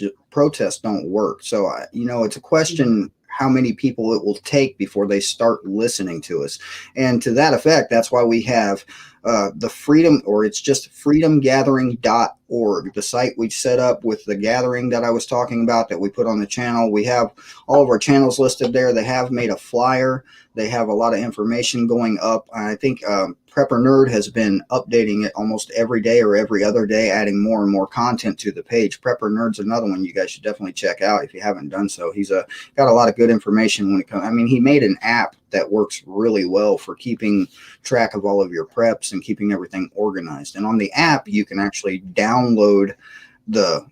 don't work. So, it's a question how many people it will take before they start listening to us. And to that effect, that's why we have the freedom, or it's just freedomgathering.org, the site we set up with the gathering that I was talking about that we put on the channel. We have all of our channels listed there. They have made a flyer. They have a lot of information going up. I think Prepper Nerd has been updating it almost every day or every other day, adding more and more content to the page. Prepper Nerd's another one you guys should definitely check out if you haven't done so. He's got a lot of good information when it comes. I mean, he made an app that works really well for keeping track of all of your preps and keeping everything organized. And on the app, you can actually download the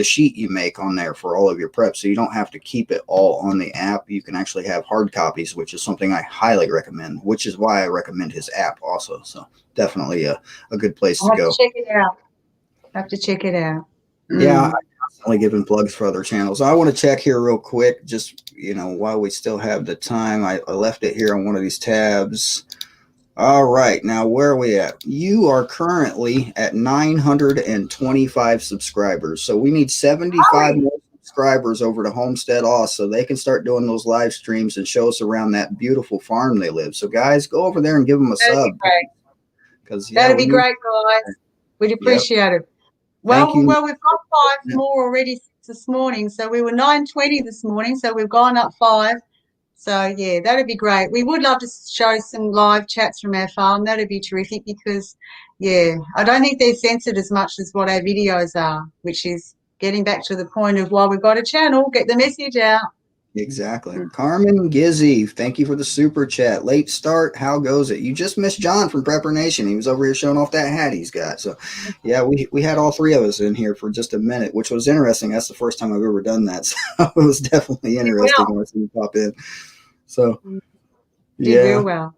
sheet you make on there for all of your preps, so you don't have to keep it all on the app. You can actually have hard copies, which is something I highly recommend, which is why I recommend his app also. So definitely a good place to go. Check it out. Have to check it out. Yeah, I'm constantly giving plugs for other channels. I want to check here real quick, just while we still have the time. I left it here on one of these tabs. All right, now where are we at? You are currently at 925 subscribers. So we need 75 more subscribers over to Homestead so they can start doing those live streams and show us around that beautiful farm they live. So guys, go over there and give them a sub. That'd be great, guys. We'd appreciate it. Well, we've got 5 more already this morning. So we were 920 this morning, so we've gone up 5. So, yeah, that'd be great. We would love to show some live chats from our farm. That'd be terrific because, I don't think they're censored as much as what our videos are, which is getting back to the point of why we've got a channel, get the message out. Exactly. Carmen Gizzy, thank you for the super chat. Late start, how goes it? You just missed John from Prepper Nation. He was over here showing off that hat he's got. So, yeah, we had all 3 of us in here for just a minute, which was interesting. That's the first time I've ever done that. So it was definitely interesting when I see you pop in. So, Did real well.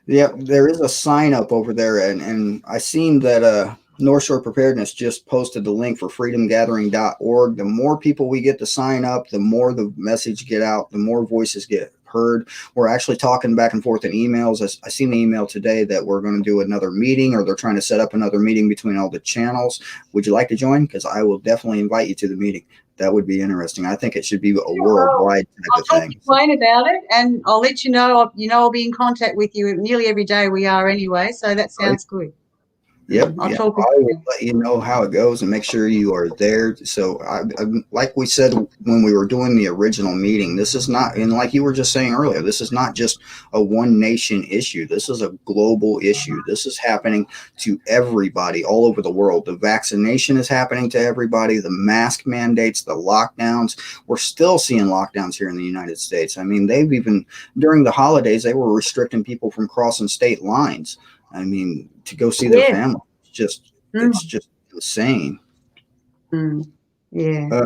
Yeah, there is a sign up over there, and I seen that North Shore Preparedness just posted the link for freedomgathering.org. The more people we get to sign up, the more the message get out, the more voices get heard. We're actually talking back and forth in emails. I seen the email today that we're going to do another meeting, or they're trying to set up another meeting between all the channels. Would you like to join? Because I will definitely invite you to the meeting. That would be interesting. I think it should be a worldwide type I'll of talk thing. to Wayne about it, and I'll let you know. I'll be in contact with you nearly every day. We are anyway, so that sounds good. Yep. I'll Yeah. talk with I will you. let you know how it goes and make sure you are there. So, like we said when we were doing the original meeting, this is not, and like you were just saying earlier, this is not just a one nation issue. This is a global issue. This is happening to everybody all over the world. The vaccination is happening to everybody. The mask mandates, the lockdowns. We're still seeing lockdowns here in the United States. I mean, they've even during the holidays, they were restricting people from crossing state lines. I mean, to go see their Yeah. family. It's just insane. Yeah. Uh,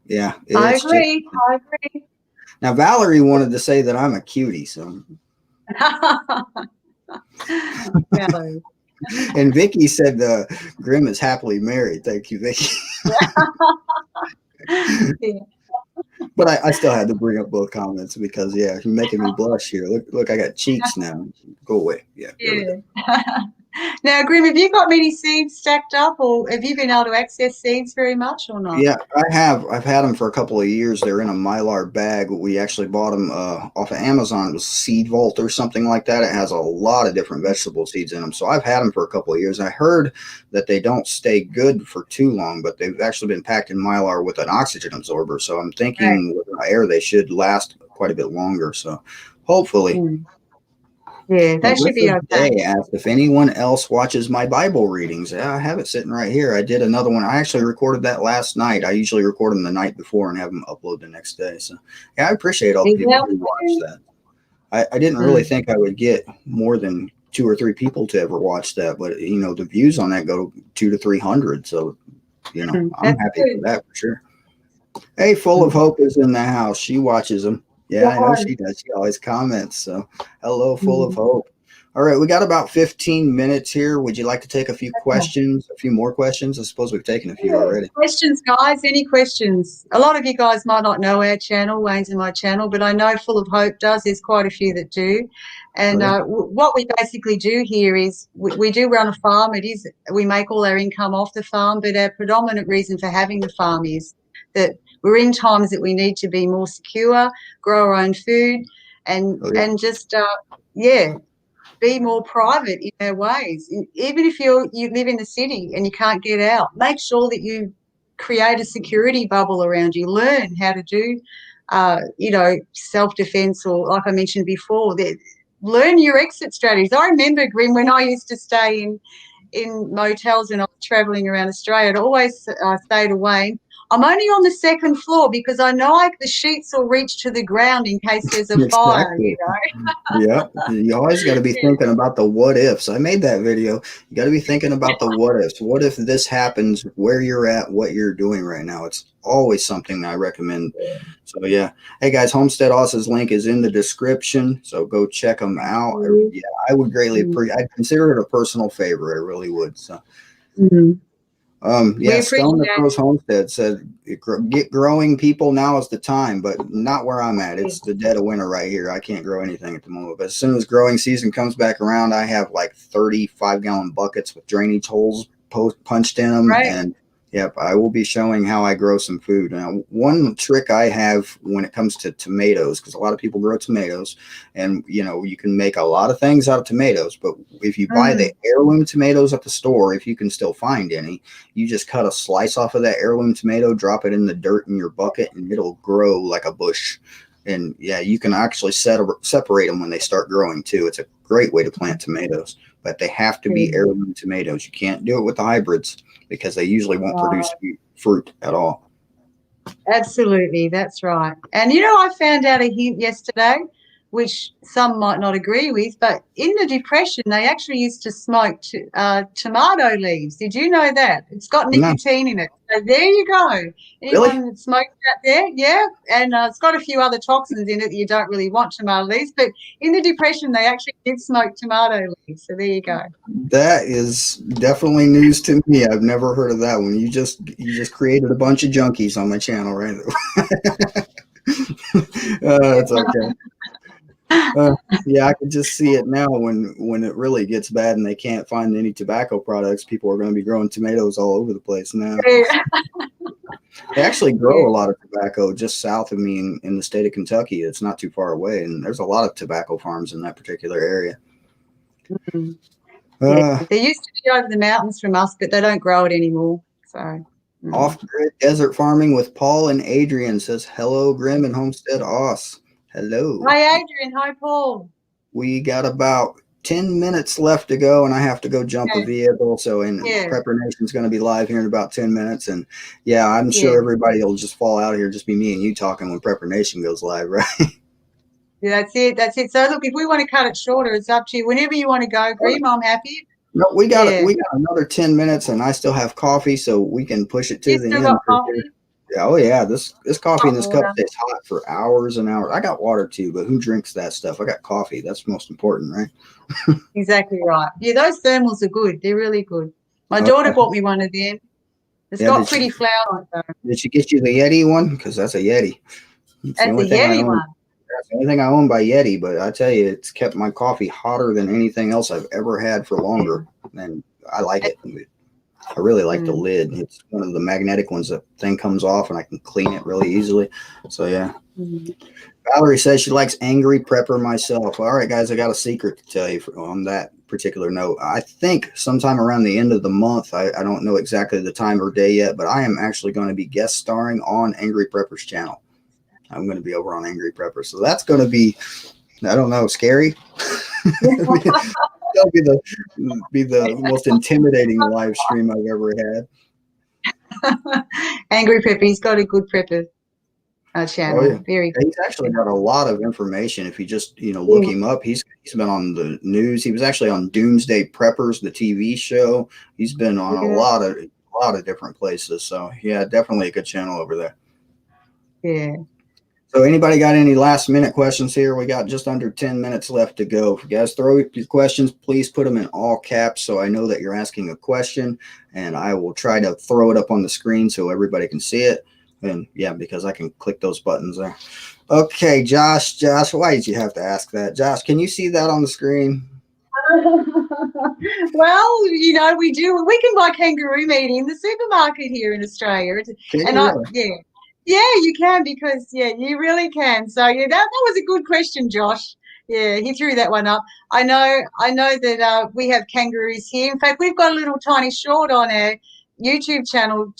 yeah, I it's just. agree. I agree. Now Valerie wanted to say that I'm a cutie, so. Valerie. And Vicky said Grim is happily married. Thank you, Vicky. Yeah. But I still had to bring up both comments because you're making me blush here. Look, I got cheeks now. Go away. Yeah, there we go. Now, Grim, have you got many seeds stacked up, or have you been able to access seeds very much or not? Yeah, I have. I've had them for a couple of years. They're in a Mylar bag. We actually bought them off of Amazon. It was Seed Vault or something like that. It has a lot of different vegetable seeds in them. So I've had them for a couple of years. I heard that they don't stay good for too long, but they've actually been packed in Mylar with an oxygen absorber. So I'm Right. thinking with air, they should last quite a bit longer. So hopefully. Yeah, they should be Melissa okay. Day asked if anyone else watches my Bible readings. Yeah, I have it sitting right here. I did another one. I actually recorded that last night. I usually record them the night before and have them upload the next day. So, yeah, I appreciate all the people who watch that. I didn't really think I would get more than 2 or 3 people to ever watch that, but the views on that go 200 to 300. So, I'm happy for that for sure. Hey, Full of Hope is in the house. She watches them. Yeah, I know she does. She always comments. So, hello, Full of Hope. All right, we got about 15 minutes here. Would you like to take a few questions, a few more questions? I suppose we've taken a few already. Questions, guys? Any questions? A lot of you guys might not know our channel, Wayne's and my channel, but I know Full of Hope does. There's quite a few that do. And what we basically do here is we do run a farm. We make all our income off the farm, but our predominant reason for having the farm is that we're in times that we need to be more secure, grow our own food, and just be more private in our ways. Even if you live in the city and you can't get out, make sure that you create a security bubble around you. Learn how to do, self-defense, or like I mentioned before, learn your exit strategies. I remember, Grim, when I used to stay in motels and I was travelling around Australia, I'd always say to Wayne, I'm only on the second floor because I know the sheets will reach to the ground in case there's a fire, Yeah, you always got to be thinking about the what ifs. I made that video. You got to be thinking about the what ifs. What if this happens where you're at, what you're doing right now? It's always something I recommend. So, yeah. Hey, guys, Homestead Aus's link is in the description, so go check them out. Yeah, I would greatly appreciate I'd consider it a personal favor. I really would. So. Stone that Grows Homestead said, get growing, people. Now is the time, but not where I'm at. It's the dead of winter right here. I can't grow anything at the moment. But as soon as growing season comes back around, I have like 35-gallon buckets with drainage holes punched in them. Right. And I will be showing how I grow some food. Now, one trick I have when it comes to tomatoes, because a lot of people grow tomatoes, and you can make a lot of things out of tomatoes, but if you buy the heirloom tomatoes at the store, if you can still find any, you just cut a slice off of that heirloom tomato, drop it in the dirt in your bucket, and it'll grow like a bush. And you can actually separate them when they start growing too. It's a great way to plant tomatoes, but they have to be heirloom tomatoes. You can't do it with the hybrids because they usually won't produce fruit at all. Absolutely, that's right. And I found out a hint yesterday. which some might not agree with, but in the Depression, they actually used to smoke tomato leaves. Did you know that? It's got No, nicotine in it. So there you go. really? Anyone that smokes out there, yeah. And it's got a few other toxins in it that you don't really want tomato leaves. But in the Depression, they actually did smoke tomato leaves. So there you go. That is definitely news to me. I've never heard of that one. You just created a bunch of junkies on my channel, right? It's okay. Yeah, I can just see it now when it really gets bad and they can't find any tobacco products. People are going to be growing tomatoes all over the place now. Yeah. They actually grow a lot of tobacco just south of me in the state of Kentucky. It's not too far away, and there's a lot of tobacco farms in that particular area. Mm. Yeah, they used to be over the mountains from us, but they don't grow it anymore. So Off-grid desert farming with Paul and Adrian says, hello, Grim and Homestead Oss. Hello. Hi, Adrian. Hi, Paul. We got about 10 minutes left to go, and I have to go jump a vehicle. So, Prepper Nation's going to be live here in about 10 minutes. And yeah, I'm sure everybody will just fall out of here, just be me and you talking when Prepper Nation goes live, right? Yeah, that's it. That's it. So look, if we want to cut it shorter, it's up to you. Whenever you want to go, Grim, I'm happy. No, we got another 10 minutes, and I still have coffee, so we can push it to the end. Yeah, oh yeah, this coffee in this cup stays hot for hours and hours. I got water too, but who drinks that stuff? I got coffee. That's most important, right? Exactly right. Yeah, those thermals are good. They're really good. My daughter bought me one of them. It's got pretty flour on it though. Did she get you the Yeti one? Because that's a Yeti. That's the Yeti one. That's the only thing I own by Yeti, but I tell you, it's kept my coffee hotter than anything else I've ever had for longer. And I like it. I really like the lid. It's one of the magnetic ones. The thing comes off and I can clean it really easily. So yeah. Valerie says she likes Angry Prepper myself. All right, guys, I got a secret to tell you on that particular note. I think sometime around the end of the month, I don't know exactly the time or day yet, but I am actually going to be guest starring on Angry Prepper's channel. I'm going to be over on Angry Prepper. So that's going to be, I don't know, scary. That'll be the most intimidating live stream I've ever had. Angry Prepper, he's got a good prepper channel. Oh, yeah. Very good. He's actually got a lot of information. If you just look him up, he's been on the news. He was actually on Doomsday Preppers, the TV show. He's been on a lot of different places. So yeah, definitely a good channel over there. Yeah. So anybody got any last minute questions here? We got just under 10 minutes left to go. If you guys throw your questions, please put them in all caps so I know that you're asking a question, and I will try to throw it up on the screen so everybody can see it. And yeah, because I can click those buttons there. Okay, Josh, why did you have to ask that? Josh, can you see that on the screen? Well, we do. We can buy kangaroo meat in the supermarket here in Australia. Yeah, you can, because you really can. So yeah, that was a good question, Josh. Yeah, he threw that one up. I know that we have kangaroos here. In fact, we've got a little tiny short on our YouTube channel.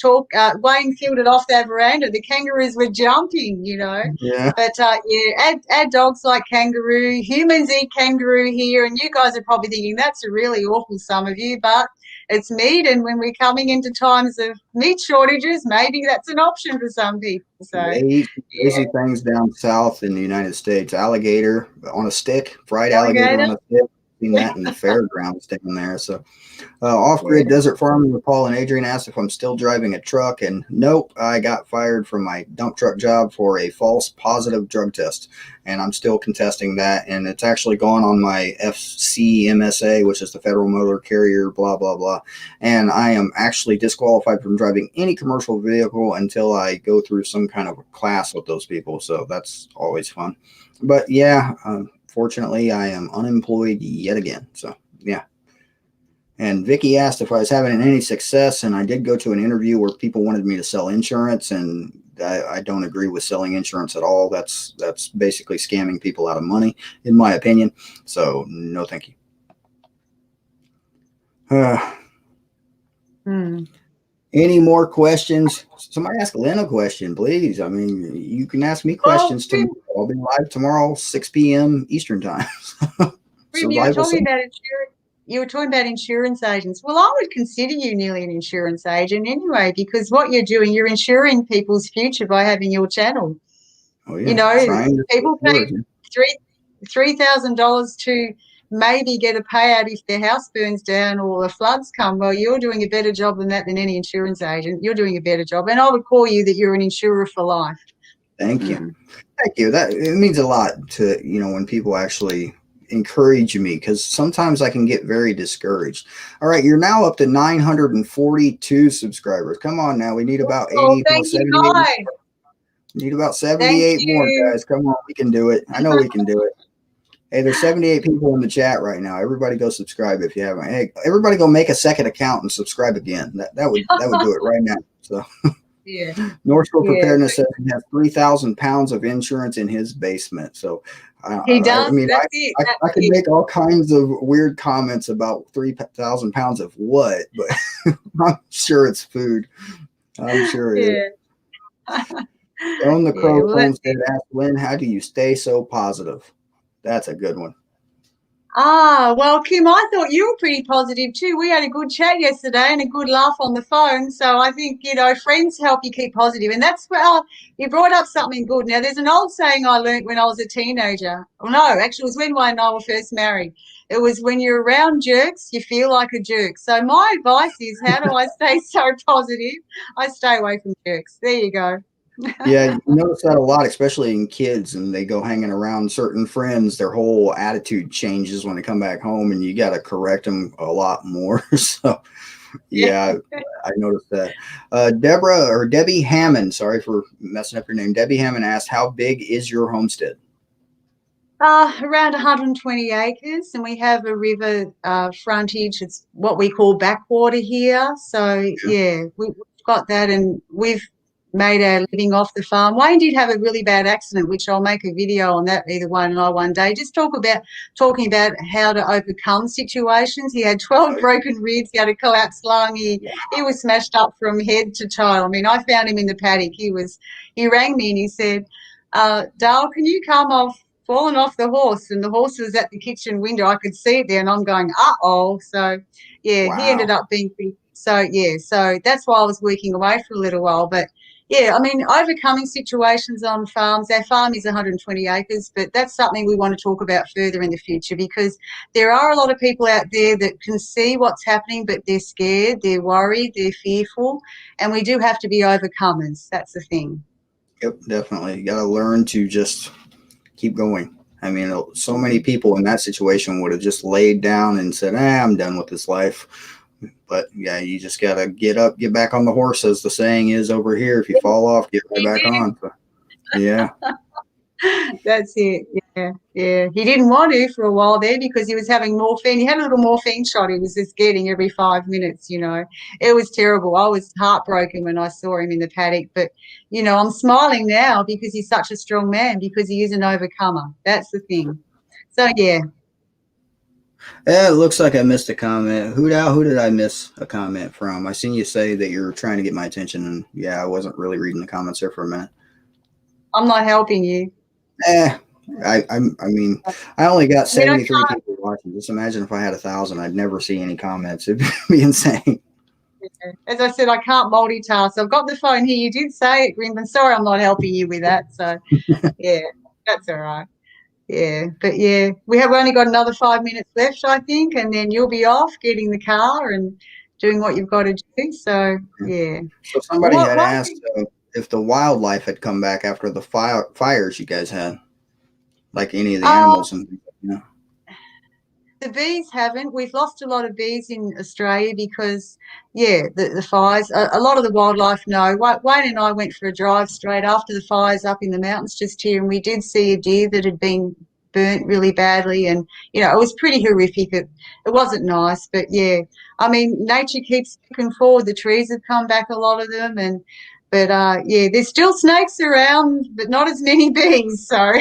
Wayne fielded off that veranda. The kangaroos were jumping, Yeah. But our dogs like kangaroo. Humans eat kangaroo here, and you guys are probably thinking that's really awful, some of you, but it's meat, and when we're coming into times of meat shortages, maybe that's an option for some people. So they eat crazy things down south in the United States. Alligator on a stick, fried alligator on a stick. Seen that in the fairgrounds down there. So off-grid desert farming with Paul and Adrian asked if I'm still driving a truck, and nope, I got fired from my dump truck job for a false positive drug test, and I'm still contesting that, and it's actually gone on my FCMSA, which is the Federal Motor Carrier, blah blah blah, and I am actually disqualified from driving any commercial vehicle until I go through some kind of a class with those people. So that's always fun. But yeah, fortunately, I am unemployed yet again. So yeah. And Vicky asked if I was having any success, and I did go to an interview where people wanted me to sell insurance, and I don't agree with selling insurance at all. That's basically scamming people out of money, in my opinion. So no, thank you. Any more questions? Somebody ask Lynn a question, please. I mean, you can ask me questions tomorrow. I'll be live tomorrow, 6 p.m. Eastern time. You were talking about insurance agents. Well, I would consider you nearly an insurance agent anyway, because what you're doing, you're insuring people's future by having your channel. Oh, yeah. People pay $3,000 to maybe get a payout if their house burns down or the floods come. Well, you're doing a better job than that than any insurance agent. You're doing a better job. And I would call you that you're an insurer for life. Thank you. Thank you. That it means a lot to, when people actually encourage me, because sometimes I can get very discouraged. All right, you're now up to 942 subscribers. Come on now. We need about 80 more, 78. Need about 78 more, guys. Come on, we can do it. I know we can do it. Hey, there's 78 people in the chat right now. Everybody go subscribe if you haven't. Hey, everybody go make a second account and subscribe again. That would do it right now. So yeah. North Shore Preparedness says he has 3,000 pounds of insurance in his basement. So he does. I mean, I could make all kinds of weird comments about 3,000 pounds of what, but I'm sure it's food. I'm sure it is. Own the Crow Homestead asked Lynn, how do you stay so positive? That's a good one. Well, Kim, I thought you were pretty positive too. We had a good chat yesterday and a good laugh on the phone. So I think, friends help you keep positive. And that's well, you brought up something good. Now, there's an old saying I learned when I was a teenager. Well, no, actually, it was when Wayne and I were first married. It was when you're around jerks, you feel like a jerk. So my advice is, how do I stay so positive? I stay away from jerks. There you go. Yeah, you notice that a lot, especially in kids, and they go hanging around certain friends. Their whole attitude changes when they come back home, and you got to correct them a lot more. So, yeah, I noticed that. Debbie Hammond, sorry for messing up your name. Debbie Hammond asked, how big is your homestead? Around 120 acres, and we have a river frontage. It's what we call backwater here. So, yeah, we've got that, and we've made our living off the farm. Wayne did have a really bad accident, which I'll make a video on that, either Wayne and I one day, just talking about how to overcome situations. He had 12 broken ribs. He had a collapsed lung. He was smashed up from head to toe. I mean, I found him in the paddock. He rang me and he said, Dale, can you come off, fallen off the horse? And the horse was at the kitchen window. I could see it there, and I'm going, uh-oh. So, yeah, He ended up being pretty. So, yeah, so that's why I was working away for a little while. But, yeah, I mean, overcoming situations on farms. Our farm is 120 acres, but that's something we want to talk about further in the future, because there are a lot of people out there that can see what's happening, but they're scared, they're worried, they're fearful, and we do have to be overcomers. That's the thing. Yep, definitely. You got to learn to just keep going. I mean, so many people in that situation would have just laid down and said, I'm done with this life. But yeah, you just got to get up, get back on the horse, as the saying is over here. If you fall off, get right back on. So, yeah. That's it. Yeah. He didn't want to for a while there because he was having morphine. He had a little morphine shot he was just getting every 5 minutes, It was terrible. I was heartbroken when I saw him in the paddock. But, I'm smiling now because he's such a strong man, because he is an overcomer. That's the thing. So, yeah. It looks like I missed a comment. Who did I miss a comment from? I seen you say that you're trying to get my attention, and yeah, I wasn't really reading the comments there for a minute. I'm not helping you. I mean, I only got 73 people watching. Just imagine if I had 1,000, I'd never see any comments. It'd be insane. As I said, I can't multitask. I've got the phone here. You did say it, Grimben. Sorry, I'm not helping you with that. So, yeah, that's all right. Yeah, but yeah, we have only got another 5 minutes left, I think, and then you'll be off getting the car and doing what you've got to do. So, yeah. So somebody had asked if the wildlife had come back after the fires you guys had, like any of the animals and things like that. The bees haven't. We've lost a lot of bees in Australia because, the fires. A lot of the wildlife, no. Wayne and I went for a drive straight after the fires up in the mountains just here, and we did see a deer that had been burnt really badly, and, it was pretty horrific. It wasn't nice, but, yeah. I mean, nature keeps looking forward. The trees have come back, a lot of them, but there's still snakes around, but not as many bees, so...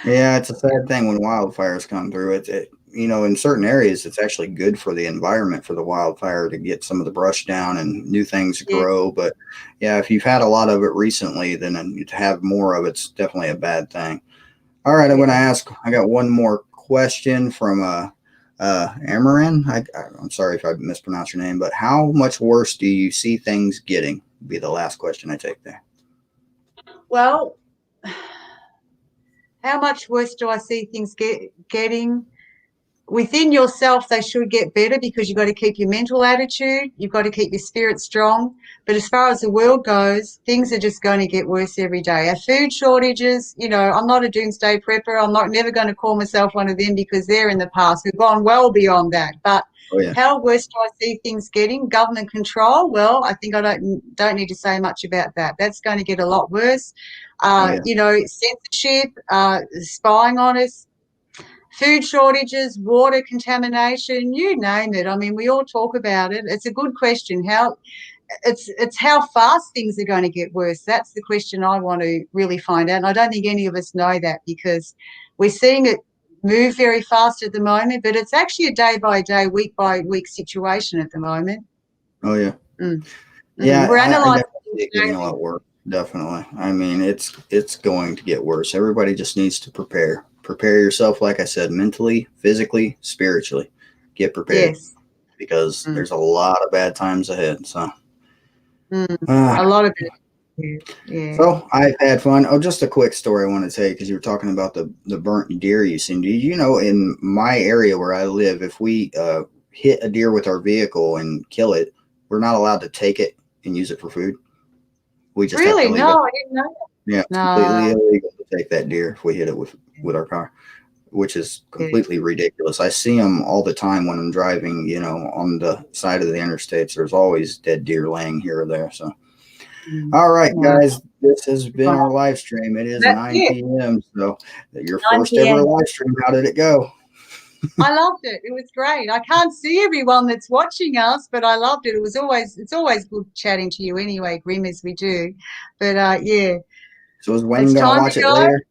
Yeah, it's a sad thing when wildfires come through. In certain areas, it's actually good for the environment for the wildfire to get some of the brush down and new things grow. But yeah, if you've had a lot of it recently, then to have more of it's definitely a bad thing. All right, I'm going to ask. I got one more question from Amaran. I'm sorry if I mispronounced your name, but how much worse do you see things getting? Be the last question I take there. Well, how much worse do I see things getting? Within yourself, they should get better because you've got to keep your mental attitude, you've got to keep your spirit strong. But as far as the world goes, things are just going to get worse every day. Our food shortages, you know, I'm not a doomsday prepper. I'm never going to call myself one of them because they're in the past. We've gone well beyond that. But how worse do I see things getting? Government control, well, I think I don't need to say much about that. That's going to get a lot worse. You know, censorship, spying on us, food shortages, water contamination, you name it. I mean, we all talk about it. It's a good question. It's how fast things are going to get worse. That's the question I want to really find out. And I don't think any of us know that because we're seeing it move very fast at the moment, but it's actually a day-by-day, week-by-week situation at the moment. Oh, yeah. Yeah, we're analysing it getting a lot worse, definitely. I mean, it's going to get worse. Everybody just needs to prepare. Prepare yourself, like I said, mentally, physically, spiritually. Get prepared because there's a lot of bad times ahead. So, a lot of it. Yeah. So I've had fun. Oh, just a quick story I want to tell you because you were talking about the burnt deer you seen. Do you know in my area where I live, if we hit a deer with our vehicle and kill it, we're not allowed to take it and use it for food. We just have to leave it. I didn't know that. Yeah, it's completely illegal to take that deer if we hit it with our car, which is completely ridiculous. I see them all the time when I'm driving, you know, on the side of the interstates. There's always dead deer laying here or there. So, all right, guys, this has been our live stream. It is 9 p.m. So your first ever live stream. How did it go? I loved it. It was great. I can't see everyone that's watching us, but I loved it. It's always good chatting to you anyway, Grim, as we do. But yeah. So is Wayne going to watch it later?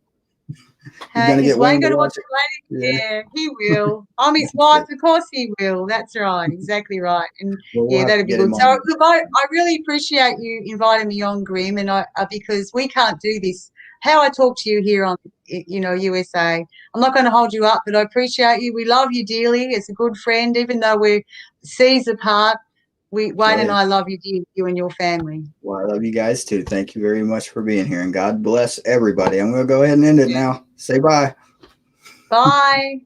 Is Wayne going to watch it later? Yeah, he will. I'm his wife. Of course he will. That's right. Exactly right. And that'd be good. So look, I really appreciate you inviting me on, Grim, and because we can't do this. How I talk to you here on, you know, USA. I'm not going to hold you up, but I appreciate you. We love you dearly as a good friend, even though we're seas apart. Wayne and I love you dearly, you and your family. Well, I love you guys too. Thank you very much for being here, and God bless everybody. I'm going to go ahead and end it now. Say bye. Bye.